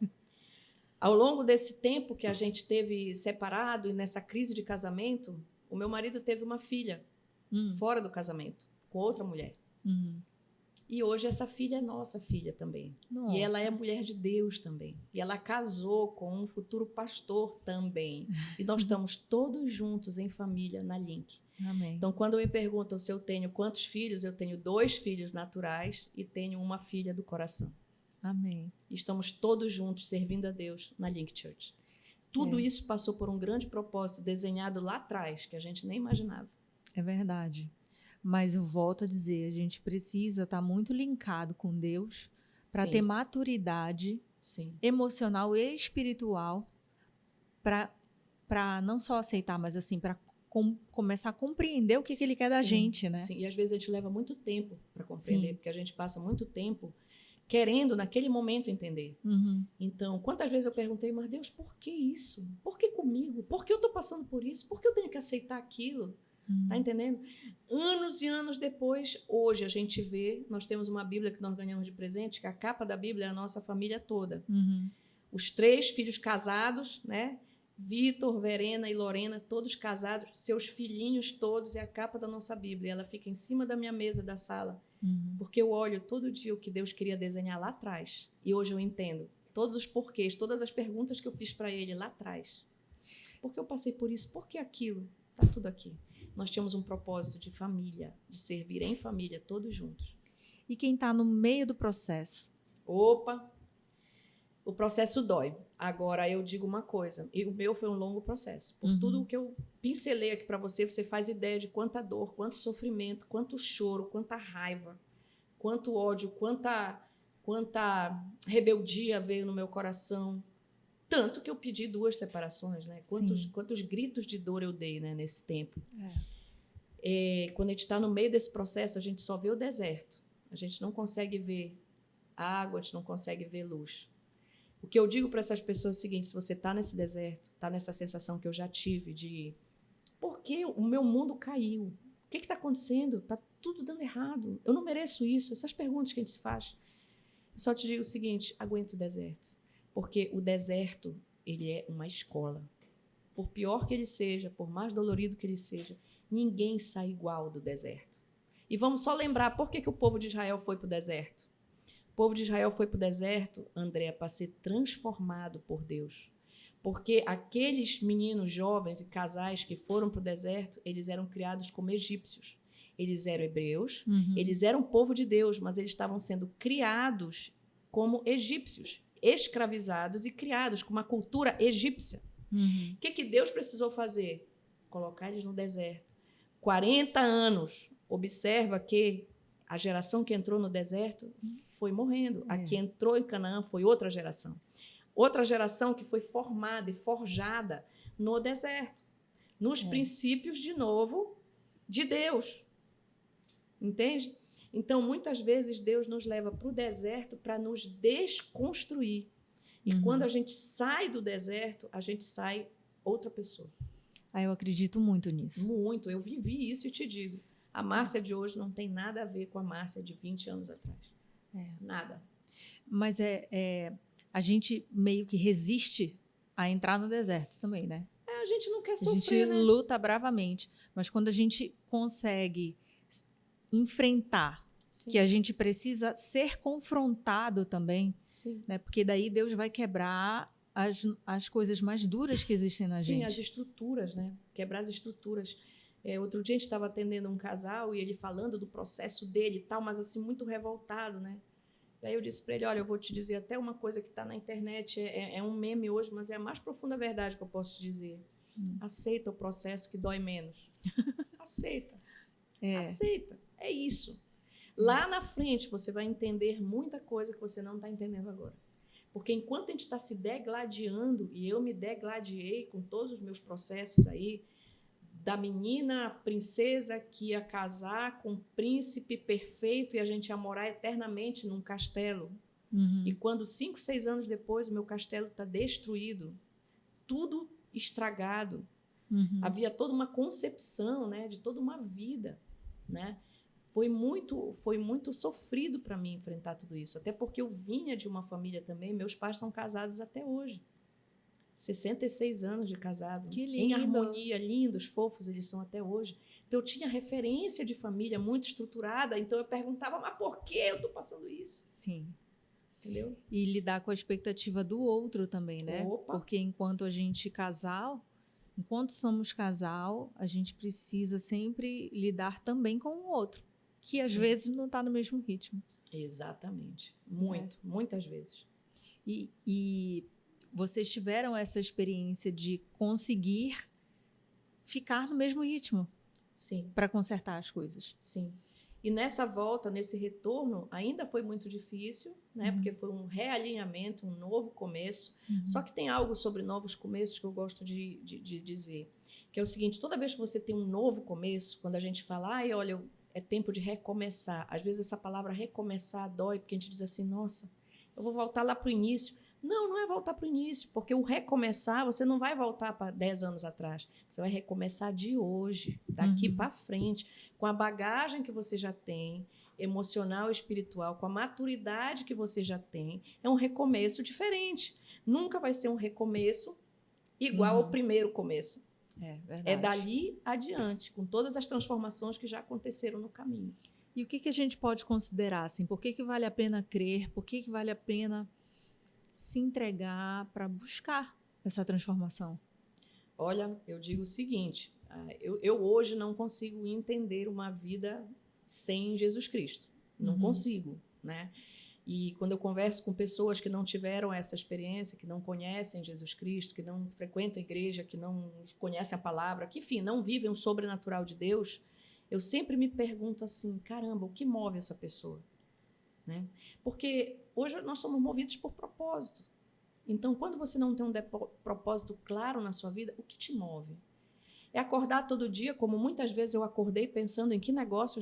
Ao longo desse tempo que a gente teve separado e nessa crise de casamento, o meu marido teve uma filha fora do casamento, com outra mulher. E hoje essa filha é nossa filha também. Nossa. E ela é mulher de Deus também. E ela casou com um futuro pastor também. E nós estamos todos juntos em família na Link. Amém. Então, quando me perguntam se eu tenho quantos filhos, eu tenho 2 filhos naturais e tenho uma filha do coração. Amém. E estamos todos juntos servindo a Deus na Link Church. Tudo isso passou por um grande propósito desenhado lá atrás, que a gente nem imaginava. É verdade. Mas eu volto a dizer, a gente precisa estar muito linkado com Deus para ter maturidade emocional e espiritual para para não só aceitar, mas assim, para começar a compreender o que ele quer da Sim, gente, né? sim. E às vezes a gente leva muito tempo para compreender, Sim. porque a gente passa muito tempo querendo, naquele momento, entender. Uhum. Então, quantas vezes eu perguntei, mas Deus, por que isso? Por que comigo? Por que eu estou passando por isso? Por que eu tenho que aceitar aquilo? Tá entendendo? Anos e anos depois, hoje a gente vê, nós temos uma Bíblia que nós ganhamos de presente, que a capa da Bíblia é a nossa família toda. Uhum. Os 3 filhos casados, né? Vitor, Verena e Lorena, todos casados, seus filhinhos todos, é a capa da nossa Bíblia. Ela fica em cima da minha mesa da sala, porque eu olho todo dia o que Deus queria desenhar lá atrás. E hoje eu entendo todos os porquês, todas as perguntas que eu fiz para ele lá atrás. Por que eu passei por isso? Por que aquilo? Está tudo aqui. Nós tínhamos um propósito de família, de servir em família, todos juntos. E quem está no meio do processo? Opa! O processo dói. Agora, eu digo uma coisa, e o meu foi um longo processo. Por tudo o que eu pincelei aqui para você, você faz ideia de quanta dor, quanto sofrimento, quanto choro, quanta raiva, quanto ódio, quanta rebeldia veio no meu coração. Tanto que eu pedi 2 separações, né? Quantos gritos de dor eu dei, né, nesse tempo. Quando a gente está no meio desse processo, a gente só vê o deserto. A gente não consegue ver água, a gente não consegue ver luz. O que eu digo para essas pessoas é o seguinte: se você está nesse deserto, está nessa sensação que eu já tive de por que o meu mundo caiu? O que está acontecendo? Está tudo dando errado. Eu não mereço isso. Essas perguntas que a gente se faz. Eu só te digo o seguinte: aguenta o deserto. Porque o deserto, ele é uma escola. Por pior que ele seja, por mais dolorido que ele seja, ninguém sai igual do deserto. E vamos só lembrar por que o povo de Israel foi para o deserto. O povo de Israel foi para o deserto, André, para ser transformado por Deus. Porque aqueles meninos jovens e casais que foram para o deserto, eles eram criados como egípcios. Eles eram hebreus, eles eram povo de Deus, mas eles estavam sendo criados como egípcios, escravizados e criados com uma cultura egípcia. O que Deus precisou fazer? Colocar eles no deserto. 40 anos. Observa que a geração que entrou no deserto foi morrendo. A que entrou em Canaã foi outra geração. Outra geração que foi formada e forjada no deserto. Nos princípios, de novo, de Deus. Entende? Então, muitas vezes, Deus nos leva para o deserto para nos desconstruir. E quando a gente sai do deserto, a gente sai outra pessoa. Eu acredito muito nisso. Muito. Eu vivi isso e te digo. A Márcia de hoje não tem nada a ver com a Márcia de 20 anos atrás. Nada. Mas a gente meio que resiste a entrar no deserto também, né? A gente não quer sofrer, A gente né? luta bravamente. Mas quando a gente consegue enfrentar que a gente precisa ser confrontado também, né? Porque daí Deus vai quebrar as coisas mais duras que existem na gente. Sim, as estruturas, né? Quebrar as estruturas. Outro dia a gente estava atendendo um casal e ele falando do processo dele e tal, mas assim, muito revoltado, né? E aí eu disse para ele, olha, eu vou te dizer até uma coisa que está na internet, é um meme hoje, mas é a mais profunda verdade que eu posso te dizer. Aceita o processo que dói menos. Aceita. Aceita. É isso. Lá na frente você vai entender muita coisa que você não está entendendo agora. Porque enquanto a gente está se degladiando, e eu me degladiei com todos os meus processos aí, da menina princesa que ia casar com um príncipe perfeito e a gente ia morar eternamente num castelo. E quando 5, 6 anos depois o meu castelo está destruído, tudo estragado. Havia toda uma concepção, né, de toda uma vida, né? Foi muito sofrido para mim enfrentar tudo isso, até porque eu vinha de uma família também, meus pais são casados até hoje. 66 anos de casado. Que lindo. Em harmonia, lindos, fofos eles são até hoje. Então eu tinha referência de família muito estruturada, então eu perguntava, mas por que eu estou passando isso? Sim. Entendeu? E lidar com a expectativa do outro também, né? Opa. Porque enquanto somos casal, a gente precisa sempre lidar também com o outro, que às vezes não está no mesmo ritmo. Exatamente. Muitas vezes. E vocês tiveram essa experiência de conseguir ficar no mesmo ritmo? Sim. Para consertar as coisas? Sim. E nessa volta, nesse retorno, ainda foi muito difícil, né? Porque foi um realinhamento, um novo começo. Só que tem algo sobre novos começos que eu gosto de dizer, que é o seguinte: toda vez que você tem um novo começo, quando a gente fala, ai, olha, é tempo de recomeçar. Às vezes essa palavra recomeçar dói, porque a gente diz assim, nossa, eu vou voltar lá para o início. Não, não é voltar para o início, porque o recomeçar, você não vai voltar para 10 anos atrás. Você vai recomeçar de hoje, daqui para frente, com a bagagem que você já tem, emocional e espiritual, com a maturidade que você já tem. É um recomeço diferente. Nunca vai ser um recomeço igual ao primeiro começo. Verdade. É dali adiante, com todas as transformações que já aconteceram no caminho. E o que a gente pode considerar? Assim, por que vale a pena crer? Por que vale a pena se entregar para buscar essa transformação? Olha, eu digo o seguinte, eu hoje não consigo entender uma vida sem Jesus Cristo. Não consigo, né? E quando eu converso com pessoas que não tiveram essa experiência, que não conhecem Jesus Cristo, que não frequentam a igreja, que não conhecem a palavra, que, enfim, não vivem o sobrenatural de Deus, eu sempre me pergunto assim, caramba, o que move essa pessoa? Né? Porque hoje nós somos movidos por propósito. Então, quando você não tem um propósito claro na sua vida, o que te move? É acordar todo dia, como muitas vezes eu acordei pensando em que negócio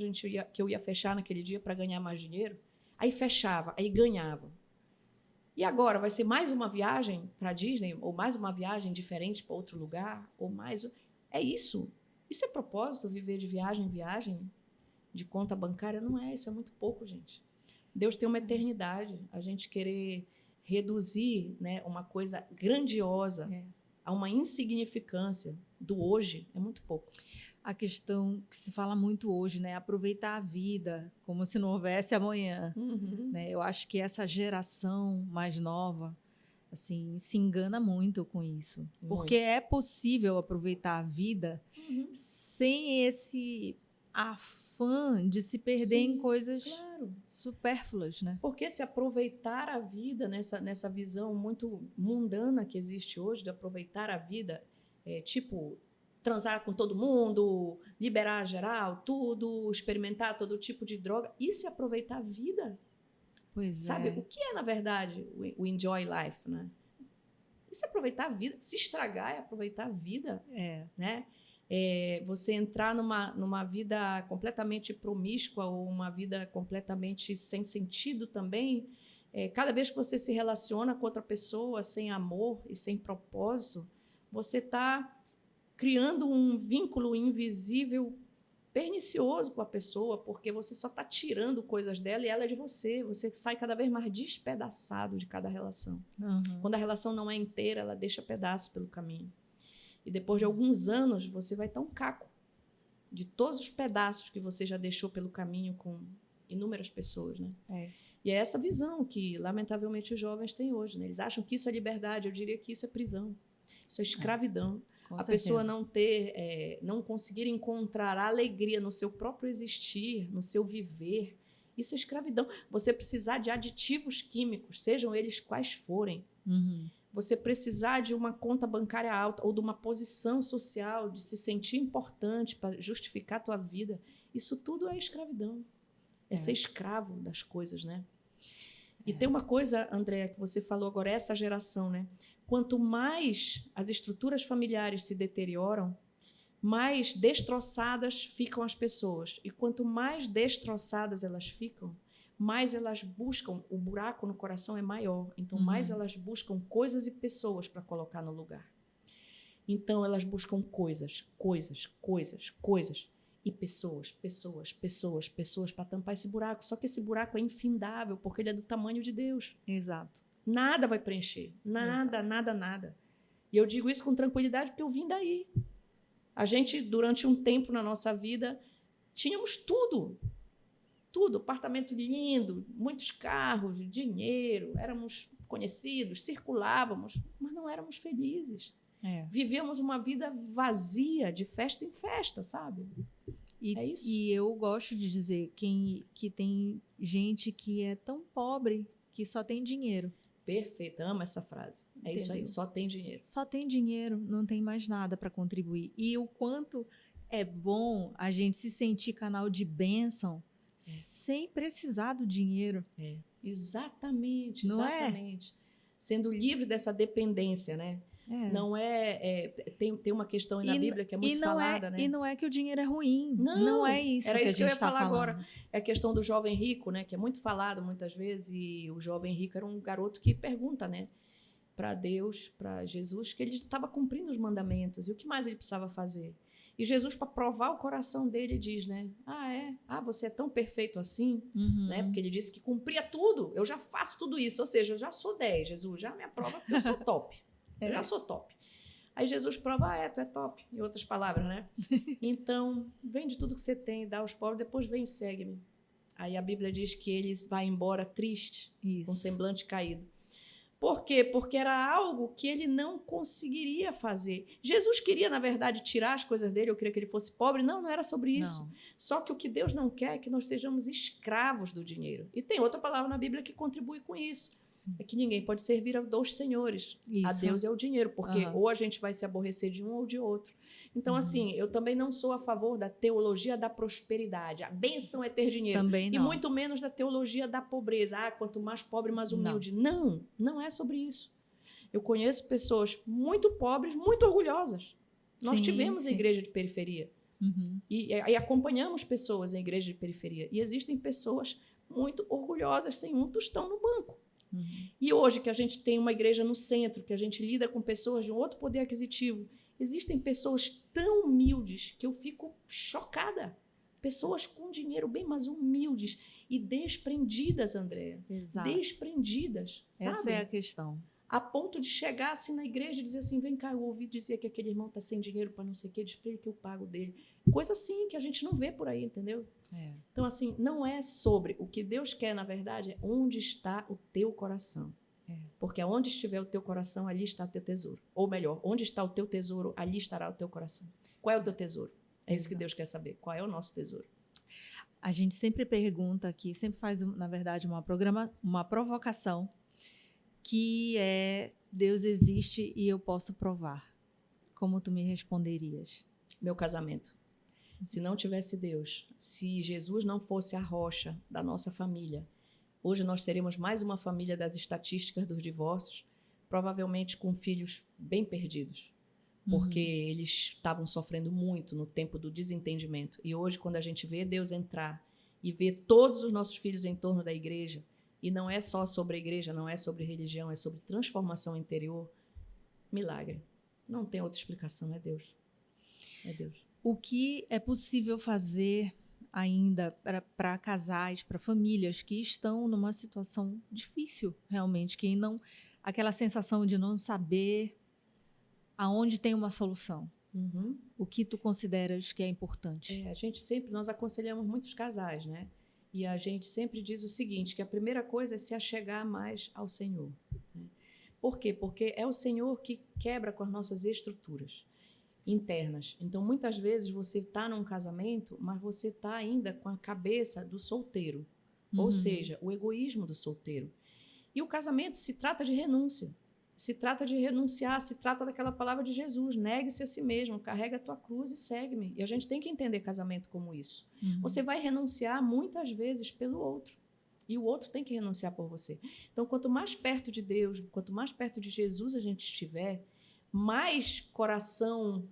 que eu ia fechar naquele dia para ganhar mais dinheiro. Aí fechava, aí ganhava. E agora, vai ser mais uma viagem para a Disney? Ou mais uma viagem diferente para outro lugar? Ou mais... É isso. Isso é propósito, viver de viagem em viagem? De conta bancária? Não é, isso é muito pouco, gente. Deus tem uma eternidade. A gente querer reduzir, né, uma coisa grandiosa a uma insignificância do hoje é muito pouco. A questão que se fala muito hoje, né, aproveitar a vida como se não houvesse amanhã. Né? Eu acho que essa geração mais nova, assim, se engana muito com isso. Porque é possível aproveitar a vida sem esse afã de se perder em coisas supérfluas, né? Porque se aproveitar a vida nessa visão muito mundana que existe hoje, de aproveitar a vida, tipo, transar com todo mundo, liberar geral, tudo, experimentar todo tipo de droga, isso é aproveitar a vida. Pois Sabe? O que é, na verdade, o enjoy life, né? Isso é aproveitar a vida. Se estragar é aproveitar a vida, né? Você entrar numa vida completamente promíscua ou uma vida completamente sem sentido também. Cada vez que você se relaciona com outra pessoa sem amor e sem propósito, você está criando um vínculo invisível pernicioso com a pessoa, porque você só está tirando coisas dela e ela é de você. Você sai cada vez mais despedaçado de cada relação. Quando a relação não é inteira, ela deixa pedaços pelo caminho. E depois de alguns anos, você vai estar um caco de todos os pedaços que você já deixou pelo caminho com inúmeras pessoas, né? E é essa visão que, lamentavelmente, os jovens têm hoje, né? Eles acham que isso é liberdade. Eu diria que isso é prisão. Isso é escravidão. A pessoa não conseguir encontrar a alegria no seu próprio existir, no seu viver, isso é escravidão. Você precisar de aditivos químicos, sejam eles quais forem. Você precisar de uma conta bancária alta ou de uma posição social, de se sentir importante para justificar a tua vida. Isso tudo é escravidão. É ser escravo das coisas, né? E tem uma coisa, Andréa, que você falou agora, essa geração, né? Quanto mais as estruturas familiares se deterioram, mais destroçadas ficam as pessoas. E quanto mais destroçadas elas ficam, mais elas buscam, o buraco no coração é maior. Então, mais elas buscam coisas e pessoas para colocar no lugar. Então, elas buscam coisas. E pessoas para tampar esse buraco. Só que esse buraco é infindável, porque ele é do tamanho de Deus. Exato. Nada vai preencher. Nada. E eu digo isso com tranquilidade porque eu vim daí. A gente, durante um tempo na nossa vida, tínhamos tudo. Tudo. Apartamento lindo, muitos carros, dinheiro, éramos conhecidos, circulávamos, mas não éramos felizes. Vivíamos uma vida vazia, de festa em festa, sabe? É isso. E eu gosto de dizer que tem gente que é tão pobre que só tem dinheiro. Perfeito, amo essa frase. É isso aí, só tem dinheiro. Só tem dinheiro, não tem mais nada para contribuir. E o quanto é bom a gente se sentir canal de bênção sem precisar do dinheiro. Exatamente, Não é? exatamente. Sendo livre dessa dependência, né? Não tem uma questão aí na Bíblia que é muito falada, né? E não é que o dinheiro é ruim. Não, Não é isso era que a isso que eu gente ia está falar falando. agora. É a questão do jovem rico, né? Que é muito falado muitas vezes. E o jovem rico era um garoto que pergunta, né? Para Deus, para Jesus, que ele estava cumprindo os mandamentos. E o que mais ele precisava fazer? E Jesus, para provar o coração dele, diz, né? Você é tão perfeito assim? Né? Porque ele disse que cumpria tudo. Eu já faço tudo isso. Ou seja, eu já sou 10, Jesus. Já me aprova porque eu sou top. Eu já sou top. Aí Jesus prova, tu é top. Em outras palavras, né? Então, vende tudo que você tem, dá aos pobres, depois vem e segue-me. Aí a Bíblia diz que ele vai embora triste, com semblante caído. Por quê? Porque era algo que ele não conseguiria fazer. Jesus queria, na verdade, tirar as coisas dele, eu queria que ele fosse pobre. Não era sobre isso. Não. Só que o que Deus não quer é que nós sejamos escravos do dinheiro. E tem outra palavra na Bíblia que contribui com isso. Sim. É que ninguém pode servir a 2 senhores. Isso. A Deus e ao dinheiro, porque ou a gente vai se aborrecer de um ou de outro. Então, assim, eu também não sou a favor da teologia da prosperidade. A bênção é ter dinheiro. Também não. E muito menos da teologia da pobreza. Quanto mais pobre, mais humilde. Não é sobre isso. Eu conheço pessoas muito pobres, muito orgulhosas. Nós tivemos a igreja de periferia. E acompanhamos pessoas em igreja de periferia. E existem pessoas muito orgulhosas, sem um tostão no banco. E hoje que a gente tem uma igreja no centro, que a gente lida com pessoas de um outro poder aquisitivo, existem pessoas tão humildes que eu fico chocada. Pessoas com dinheiro bem mais humildes e desprendidas, Andréa. Exato. Desprendidas, sabe? Essa é a questão. A ponto de chegar assim na igreja e dizer assim, vem cá, eu ouvi dizer que aquele irmão está sem dinheiro para não sei o quê, diz para ele que eu pago dele. Coisa assim que a gente não vê por aí, entendeu? Então, assim, não é sobre. O que Deus quer, na verdade, é onde está o teu coração. Porque onde estiver o teu coração, ali está o teu tesouro. Ou melhor, onde está o teu tesouro, ali estará o teu coração. Qual é o teu tesouro? É isso que Deus quer saber. Qual é o nosso tesouro? A gente sempre pergunta aqui, sempre faz, na verdade, uma provocação, que é: Deus existe e eu posso provar. Como tu me responderias? Meu casamento. Se não tivesse Deus, se Jesus não fosse a rocha da nossa família, hoje nós seríamos mais uma família das estatísticas dos divórcios, provavelmente com filhos bem perdidos, porque eles estavam sofrendo muito no tempo do desentendimento. E hoje, quando a gente vê Deus entrar e vê todos os nossos filhos em torno da igreja, e não é só sobre a igreja, não é sobre religião, é sobre transformação interior, milagre. Não tem outra explicação, é Deus. É Deus. O que é possível fazer ainda para casais, para famílias que estão numa situação difícil, realmente, que não, aquela sensação de não saber aonde tem uma solução? O que tu consideras que é importante? Nós aconselhamos muitos casais, né? E a gente sempre diz o seguinte, que a primeira coisa é se achegar mais ao Senhor. Né? Por quê? Porque é o Senhor que quebra com as nossas estruturas internas. Então, muitas vezes você está num casamento, mas você está ainda com a cabeça do solteiro. Ou seja, o egoísmo do solteiro. E o casamento se trata de renúncia. Se trata de renunciar, se trata daquela palavra de Jesus, negue-se a si mesmo, carrega a tua cruz e segue-me. E a gente tem que entender casamento como isso. Você vai renunciar muitas vezes pelo outro. E o outro tem que renunciar por você. Então, quanto mais perto de Deus, quanto mais perto de Jesus a gente estiver, mais coração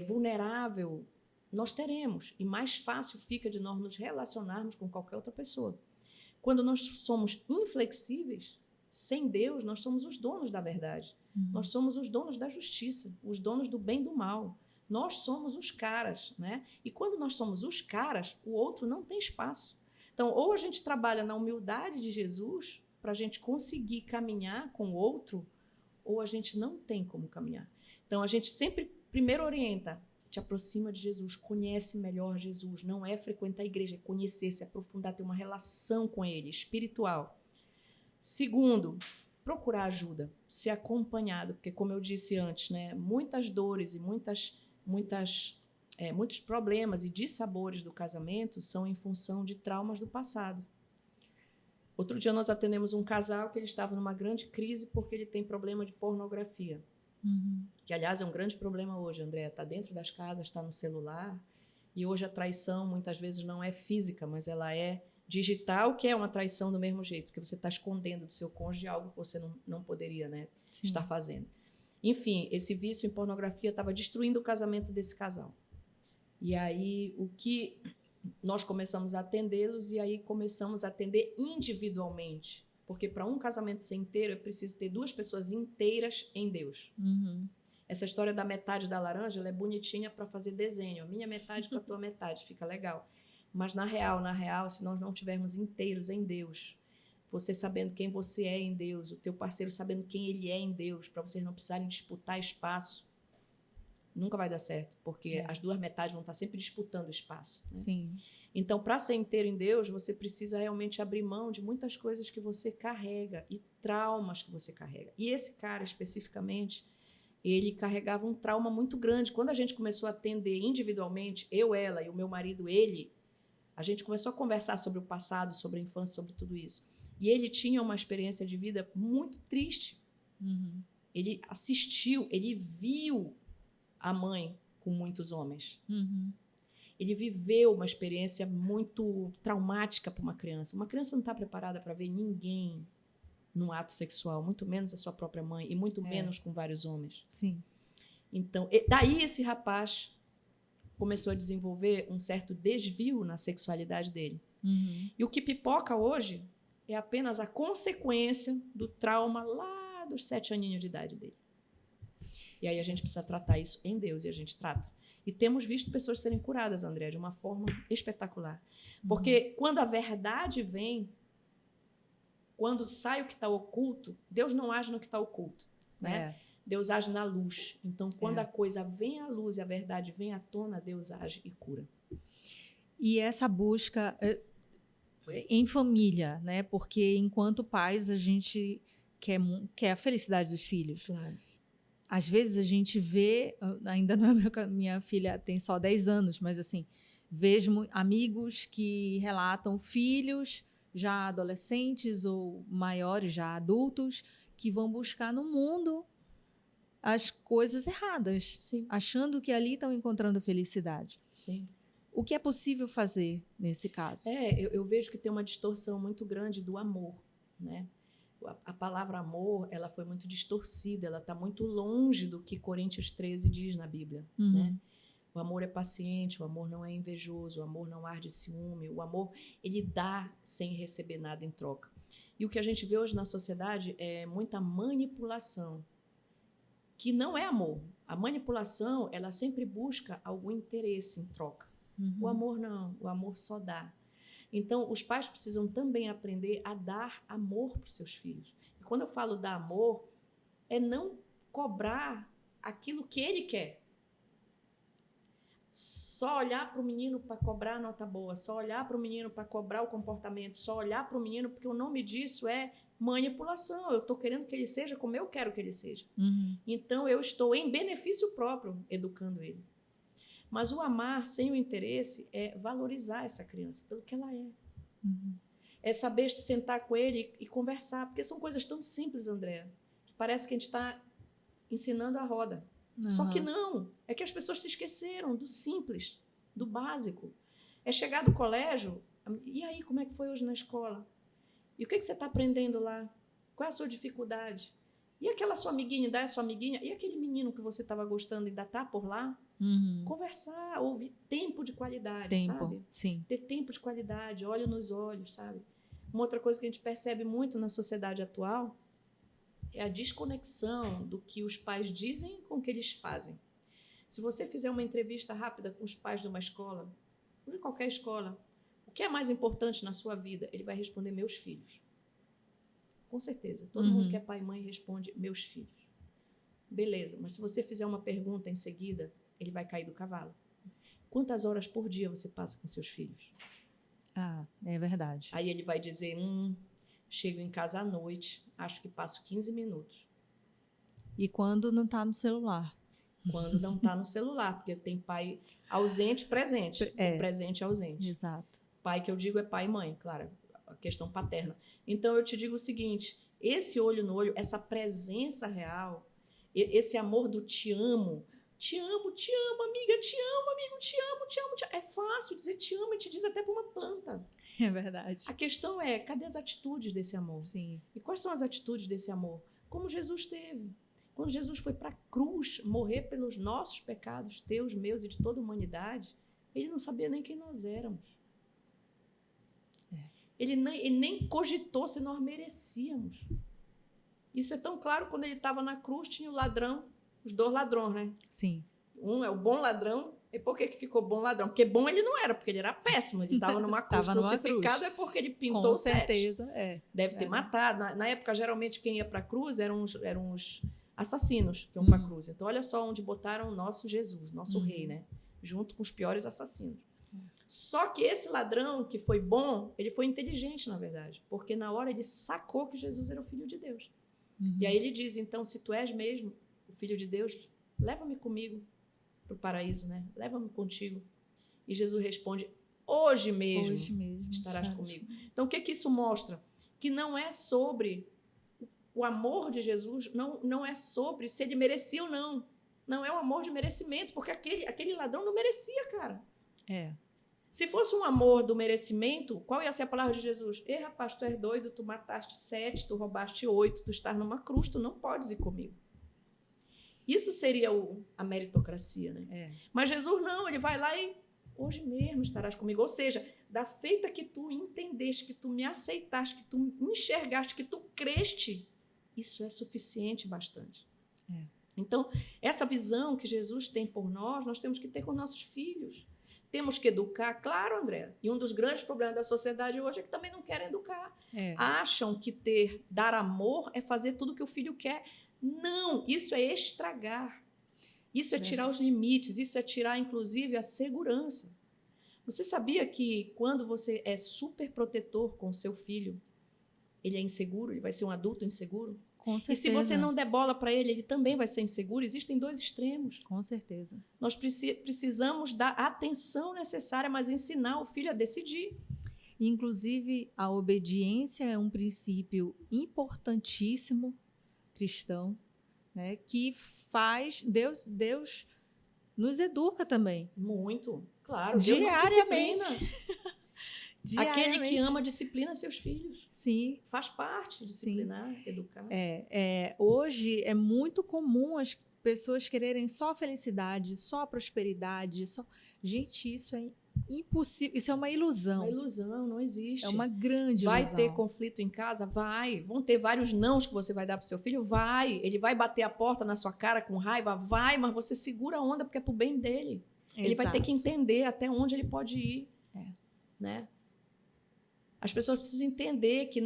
vulnerável nós teremos. E mais fácil fica de nós nos relacionarmos com qualquer outra pessoa. Quando nós somos inflexíveis, sem Deus, nós somos os donos da verdade. Nós somos os donos da justiça, os donos do bem e do mal. Nós somos os caras, né? E quando nós somos os caras, o outro não tem espaço. Então, ou a gente trabalha na humildade de Jesus para a gente conseguir caminhar com o outro, ou a gente não tem como caminhar. Então, a gente sempre primeiro orienta, te aproxima de Jesus, conhece melhor Jesus. Não é frequentar a igreja, é conhecer, se aprofundar, ter uma relação com Ele, espiritual. Segundo, procurar ajuda, ser acompanhado, porque, como eu disse antes, né, muitas dores e muitos problemas e dissabores do casamento são em função de traumas do passado. Outro dia nós atendemos um casal que ele estava numa grande crise porque ele tem problema de pornografia. Que, aliás, é um grande problema hoje, André. Está dentro das casas, está no celular. E hoje a traição, muitas vezes, não é física, mas ela é digital, que é uma traição do mesmo jeito, porque você está escondendo do seu cônjuge algo que você não poderia, né, estar fazendo. Enfim, esse vício em pornografia estava destruindo o casamento desse casal. E aí, o que nós começamos a atendê-los, e aí começamos a atender individualmente. Porque para um casamento ser inteiro, é preciso ter 2 pessoas inteiras em Deus. Essa história da metade da laranja, ela é bonitinha para fazer desenho. A minha metade com a tua metade, fica legal. Mas na real, se nós não estivermos inteiros em Deus, você sabendo quem você é em Deus, o teu parceiro sabendo quem ele é em Deus, para vocês não precisarem disputar espaço, nunca vai dar certo, porque as 2 metades vão estar sempre disputando espaço. Né? Sim. Então, para ser inteiro em Deus, você precisa realmente abrir mão de muitas coisas que você carrega e traumas que você carrega. E esse cara, especificamente, ele carregava um trauma muito grande. Quando a gente começou a atender individualmente, eu, ela e o meu marido, ele, a gente começou a conversar sobre o passado, sobre a infância, sobre tudo isso. E ele tinha uma experiência de vida muito triste. Ele assistiu, ele viu a mãe com muitos homens. Ele viveu uma experiência muito traumática para uma criança. Uma criança não está preparada para ver ninguém num ato sexual, muito menos a sua própria mãe, e muito menos com vários homens. Sim. Então, daí esse rapaz começou a desenvolver um certo desvio na sexualidade dele. E o que pipoca hoje é apenas a consequência do trauma lá dos 7 aninhos de idade dele. E aí a gente precisa tratar isso em Deus, e a gente trata. E temos visto pessoas serem curadas, André, de uma forma espetacular. Porque quando a verdade vem, quando sai o que está oculto, Deus não age no que está oculto, né? Deus age na luz. Então, quando a coisa vem à luz e a verdade vem à tona, Deus age e cura. E essa busca em família, né? Porque enquanto pais a gente quer a felicidade dos filhos. Claro. Às vezes a gente vê, ainda não é minha filha tem só 10 anos, mas assim, vejo amigos que relatam filhos já adolescentes ou maiores, já adultos, que vão buscar no mundo as coisas erradas, Sim. achando que ali estão encontrando felicidade. Sim. O que é possível fazer nesse caso? Eu vejo que tem uma distorção muito grande do amor, né? A palavra amor, ela foi muito distorcida, ela está muito longe do que Coríntios 13 diz na Bíblia, né? O amor é paciente, o amor não é invejoso, o amor não arde ciúme, o amor, ele dá sem receber nada em troca. E o que a gente vê hoje na sociedade é muita manipulação, que não é amor. A manipulação, ela sempre busca algum interesse em troca. O amor não, o amor só dá. Então, os pais precisam também aprender a dar amor para os seus filhos. E quando eu falo dar amor, é não cobrar aquilo que ele quer. Só olhar para o menino para cobrar a nota boa, só olhar para o menino para cobrar o comportamento, só olhar para o menino porque o nome disso é manipulação. Eu estou querendo que ele seja como eu quero que ele seja. Então, eu estou em benefício próprio educando ele. Mas o amar sem o interesse é valorizar essa criança pelo que ela é. É saber sentar com ele e conversar, porque são coisas tão simples, André, que parece que a gente está ensinando a roda. Só que não, é que as pessoas se esqueceram do simples, do básico. É chegar do colégio, e aí, como é que foi hoje na escola? E o que você está aprendendo lá? Qual é a sua dificuldade? E aquela sua amiguinha, ainda é sua amiguinha? E aquele menino que você estava gostando, ainda está por lá? Conversar, ouvir, tempo de qualidade, sabe? Sim. Ter tempo de qualidade, olho nos olhos, sabe? Uma outra coisa que a gente percebe muito na sociedade atual é a desconexão do que os pais dizem com o que eles fazem. Se você fizer uma entrevista rápida com os pais de uma escola, ou de qualquer escola, o que é mais importante na sua vida? Ele vai responder meus filhos. Com certeza. Todo mundo que é pai e mãe responde meus filhos. Beleza, mas se você fizer uma pergunta em seguida, ele vai cair do cavalo. Quantas horas por dia você passa com seus filhos? Ah, é verdade. Aí ele vai dizer, chego em casa à noite, acho que passo 15 minutos. E quando não está no celular? Quando não está no celular, porque tem pai ausente, presente. O presente é ausente. Exato. Pai que eu digo é pai e mãe, claro, a questão paterna. Então, eu te digo o seguinte, esse olho no olho, essa presença real, esse amor do te te amo, amiga, te amo, amigo, te amo, te amo, te amo. É fácil dizer te amo, e te diz até para uma planta. É verdade. A questão é, cadê as atitudes desse amor? Sim. E quais são as atitudes desse amor? Como Jesus teve. Quando Jesus foi para a cruz morrer pelos nossos pecados, teus, meus e de toda a humanidade, ele não sabia nem quem nós éramos. Ele nem cogitou se nós merecíamos. Isso é tão claro quando ele estava na cruz, tinha o ladrão, os dois ladrões, né? Sim. Um é o bom ladrão. E por que ficou bom ladrão? Porque bom ele não era, porque ele era péssimo. Ele estava numa cruz crucificado, é porque ele pintou com certeza, Deve ter matado. Na época, geralmente, quem ia para a cruz eram os assassinos que iam para a cruz. Então, olha só onde botaram o nosso Jesus, nosso rei, né? Junto com os piores assassinos. Só que esse ladrão que foi bom, ele foi inteligente, na verdade. Porque na hora ele sacou que Jesus era o Filho de Deus. E aí ele diz, então, se tu és mesmo o Filho de Deus, leva-me comigo para o paraíso, né? Leva-me contigo. E Jesus responde, hoje mesmo estarás comigo. Então, o que isso mostra? Que não é sobre o amor de Jesus, não é sobre se ele merecia ou não. Não é um amor de merecimento, porque aquele ladrão não merecia, cara. Se fosse um amor do merecimento, qual ia ser a palavra de Jesus? Ei, rapaz, tu és doido, tu mataste 7, tu roubaste 8, tu estás numa cruz, tu não podes ir comigo. Isso seria a meritocracia, né? Mas Jesus não, ele vai lá e hoje mesmo estarás comigo. Ou seja, da feita que tu entendeste, que tu me aceitaste, que tu enxergaste, que tu creste, isso é suficiente bastante. Então, essa visão que Jesus tem por nós temos que ter com nossos filhos. Temos que educar, claro, André. E um dos grandes problemas da sociedade hoje é que também não querem educar. Acham que dar amor é fazer tudo o que o filho quer. Não, isso é estragar. Isso é tirar os limites, isso é tirar, inclusive, a segurança. Você sabia que quando você é super protetor com o seu filho, ele é inseguro, ele vai ser um adulto inseguro? Com certeza. E se você não der bola para ele, ele também vai ser inseguro. Existem dois extremos. Com certeza. Nós precisamos dar atenção necessária, mas ensinar o filho a decidir. Inclusive, a obediência é um princípio importantíssimo cristão, né, que faz Deus nos educa também. Muito, claro. Diariamente. Aquele que ama disciplina seus filhos. Sim. Faz parte disciplinar, educar. Hoje é muito comum as pessoas quererem só felicidade, só prosperidade. Gente, isso é impossível. Isso é uma ilusão. Uma ilusão, não existe. É uma grande ilusão. Vai ter conflito em casa? Vai. Vão ter vários nãos que você vai dar para o seu filho? Vai. Ele vai bater a porta na sua cara com raiva? Vai, mas você segura a onda porque é pro bem dele. Exato. Ele vai ter que entender até onde ele pode ir. Né? As pessoas precisam entender que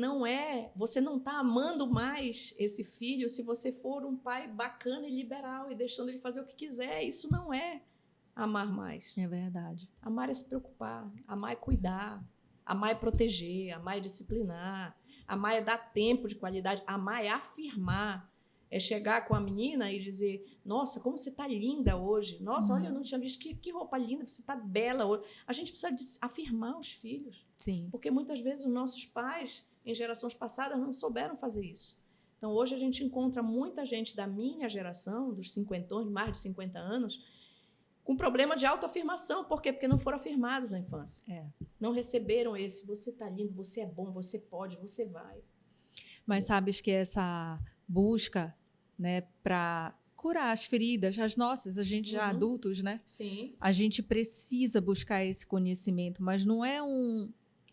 você não está amando mais esse filho se você for um pai bacana e liberal e deixando ele fazer o que quiser. Isso não é amar mais. É verdade. Amar é se preocupar, amar é cuidar, amar é proteger, amar é disciplinar, amar é dar tempo de qualidade, amar é afirmar. É chegar com a menina e dizer, nossa, como você está linda hoje. Nossa, olha, eu não tinha visto, que roupa linda, você está bela hoje. A gente precisa afirmar os filhos. Sim. Porque muitas vezes os nossos pais, em gerações passadas, não souberam fazer isso. Então, hoje a gente encontra muita gente da minha geração, dos cinquentões, mais de 50 anos, com problema de autoafirmação. Por quê? Porque não foram afirmados na infância. Não receberam esse, você está lindo, você é bom, você pode, você vai. Mas sabes que essa busca, né, para curar as feridas, as nossas, a gente já adultos, né? Sim. A gente precisa buscar esse conhecimento, mas não é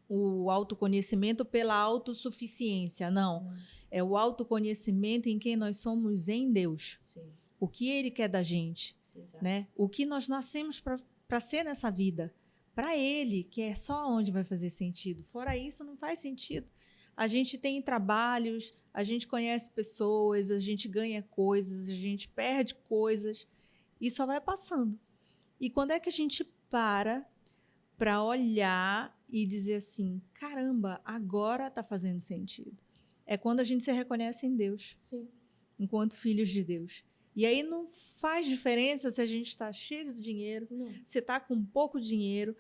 o autoconhecimento pela autossuficiência, não. É o autoconhecimento em quem nós somos em Deus. Sim. O que Ele quer da gente, né? O que nós nascemos para ser nessa vida. Para Ele, que é só onde vai fazer sentido. Fora isso, não faz sentido. A gente tem trabalhos, a gente conhece pessoas, a gente ganha coisas, a gente perde coisas e só vai passando. E quando é que a gente para olhar e dizer assim, caramba, agora está fazendo sentido? É quando a gente se reconhece em Deus. Sim. Enquanto filhos de Deus. E aí não faz diferença se a gente está cheio de dinheiro, se está com pouco dinheiro.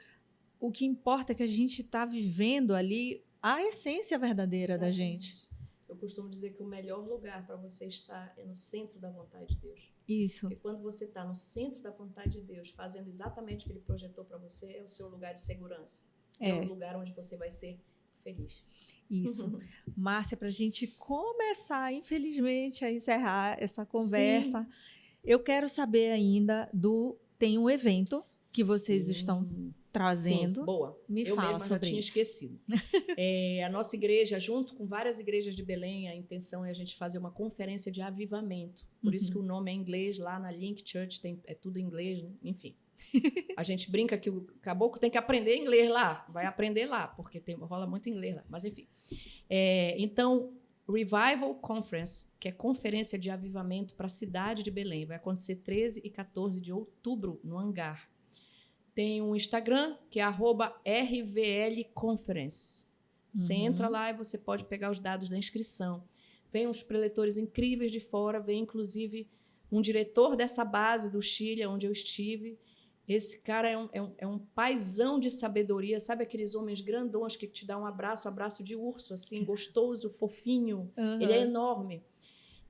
O que importa é que a gente está vivendo ali a essência verdadeira da gente. Eu costumo dizer que o melhor lugar para você estar é no centro da vontade de Deus. Isso. Porque quando você está no centro da vontade de Deus, fazendo exatamente o que Ele projetou para você, é o seu lugar de segurança. É o lugar onde você vai ser feliz. Isso. Márcia, para a gente começar, infelizmente, a encerrar essa conversa, Sim. eu quero saber ainda tem um evento que vocês estão trazendo. Sim, boa. Me Eu fala mesma já sobre tinha isso. esquecido. A nossa igreja, junto com várias igrejas de Belém, a intenção é a gente fazer uma conferência de avivamento. Por isso que o nome é em inglês, lá na Link Church é tudo em inglês, enfim. A gente brinca que o caboclo tem que aprender inglês lá, vai aprender lá, porque rola muito inglês lá, mas enfim. Então, Revival Conference, que é conferência de avivamento para a cidade de Belém, vai acontecer 13 e 14 de outubro, no Hangar. Tem um Instagram, que é @RVLConference. Você entra lá e você pode pegar os dados da inscrição. Vem uns preletores incríveis de fora, vem inclusive um diretor dessa base do Chile, onde eu estive. Esse cara é um paizão de sabedoria, sabe aqueles homens grandões que te dão um abraço de urso, assim, gostoso, fofinho. Ele é enorme.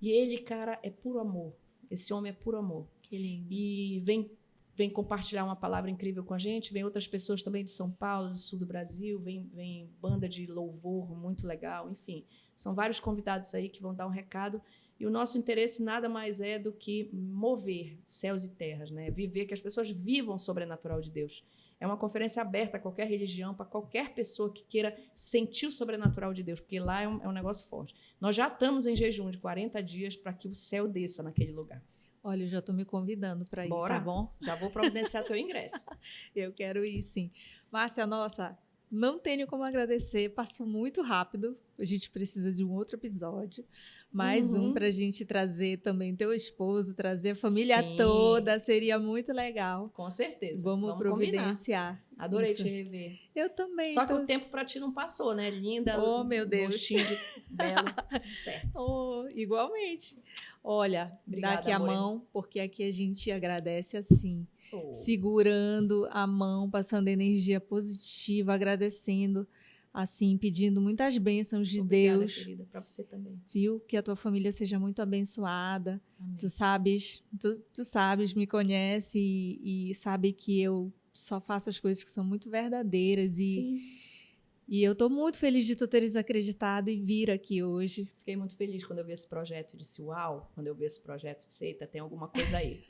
E ele, cara, é puro amor. Esse homem é puro amor. Que lindo. E vem compartilhar uma palavra incrível com a gente. Vem outras pessoas também de São Paulo, do sul do Brasil. Vem banda de louvor muito legal. Enfim, são vários convidados aí que vão dar um recado. E o nosso interesse nada mais é do que mover céus e terras, né? Viver, que as pessoas vivam o sobrenatural de Deus. É uma conferência aberta a qualquer religião, para qualquer pessoa que queira sentir o sobrenatural de Deus, porque lá é um negócio forte. Nós já estamos em jejum de 40 dias para que o céu desça naquele lugar. Olha, eu já estou me convidando para ir, Bora? Tá bom? Já vou providenciar teu ingresso. Eu quero ir, sim. Márcia, nossa, não tenho como agradecer, passou muito rápido. A gente precisa de um outro episódio. Mais um para a gente trazer também teu esposo, trazer a família toda, seria muito legal. Com certeza. Vamos providenciar. Combinar. Adorei te rever. Eu também. Só que o tempo para ti não passou, né? Linda. Oh, meu Deus. Rostinho de belo. Tudo certo. Oh, igualmente. Olha, obrigada, dá aqui amor. a mão, porque aqui a gente agradece assim. Segurando a mão, passando energia positiva, agradecendo, assim, pedindo muitas bênçãos de Obrigada, Deus. Querida, para você também. Viu? Que a tua família seja muito abençoada. Amém. Tu sabes, me conhece e sabe que eu só faço as coisas que são muito verdadeiras. E eu estou muito feliz de tu teres acreditado e vir aqui hoje. Fiquei muito feliz quando eu vi esse projeto e disse, uau, quando eu vi esse projeto, disse, eita, tem alguma coisa aí.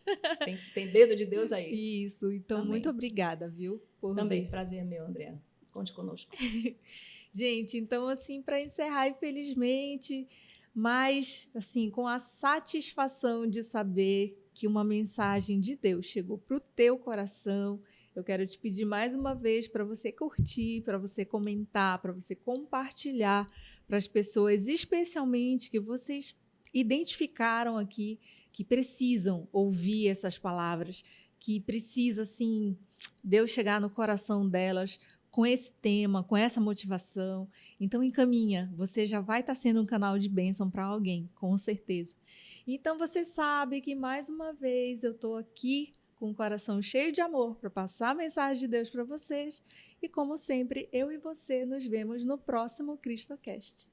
tem dedo de Deus aí. Isso, então Amém. Muito obrigada, viu? Também, prazer é meu, Andréa. Conte conosco. Gente, então assim, para encerrar, infelizmente, mas assim, com a satisfação de saber que uma mensagem de Deus chegou para o teu coração, eu quero te pedir mais uma vez para você curtir, para você comentar, para você compartilhar para as pessoas, especialmente que vocês identificaram aqui, que precisam ouvir essas palavras, que precisa, assim, Deus chegar no coração delas com esse tema, com essa motivação. Então, encaminha. Você já vai estar sendo um canal de bênção para alguém, com certeza. Então, você sabe que, mais uma vez, eu estou aqui com o coração cheio de amor para passar a mensagem de Deus para vocês. E, como sempre, eu e você nos vemos no próximo CristoCast.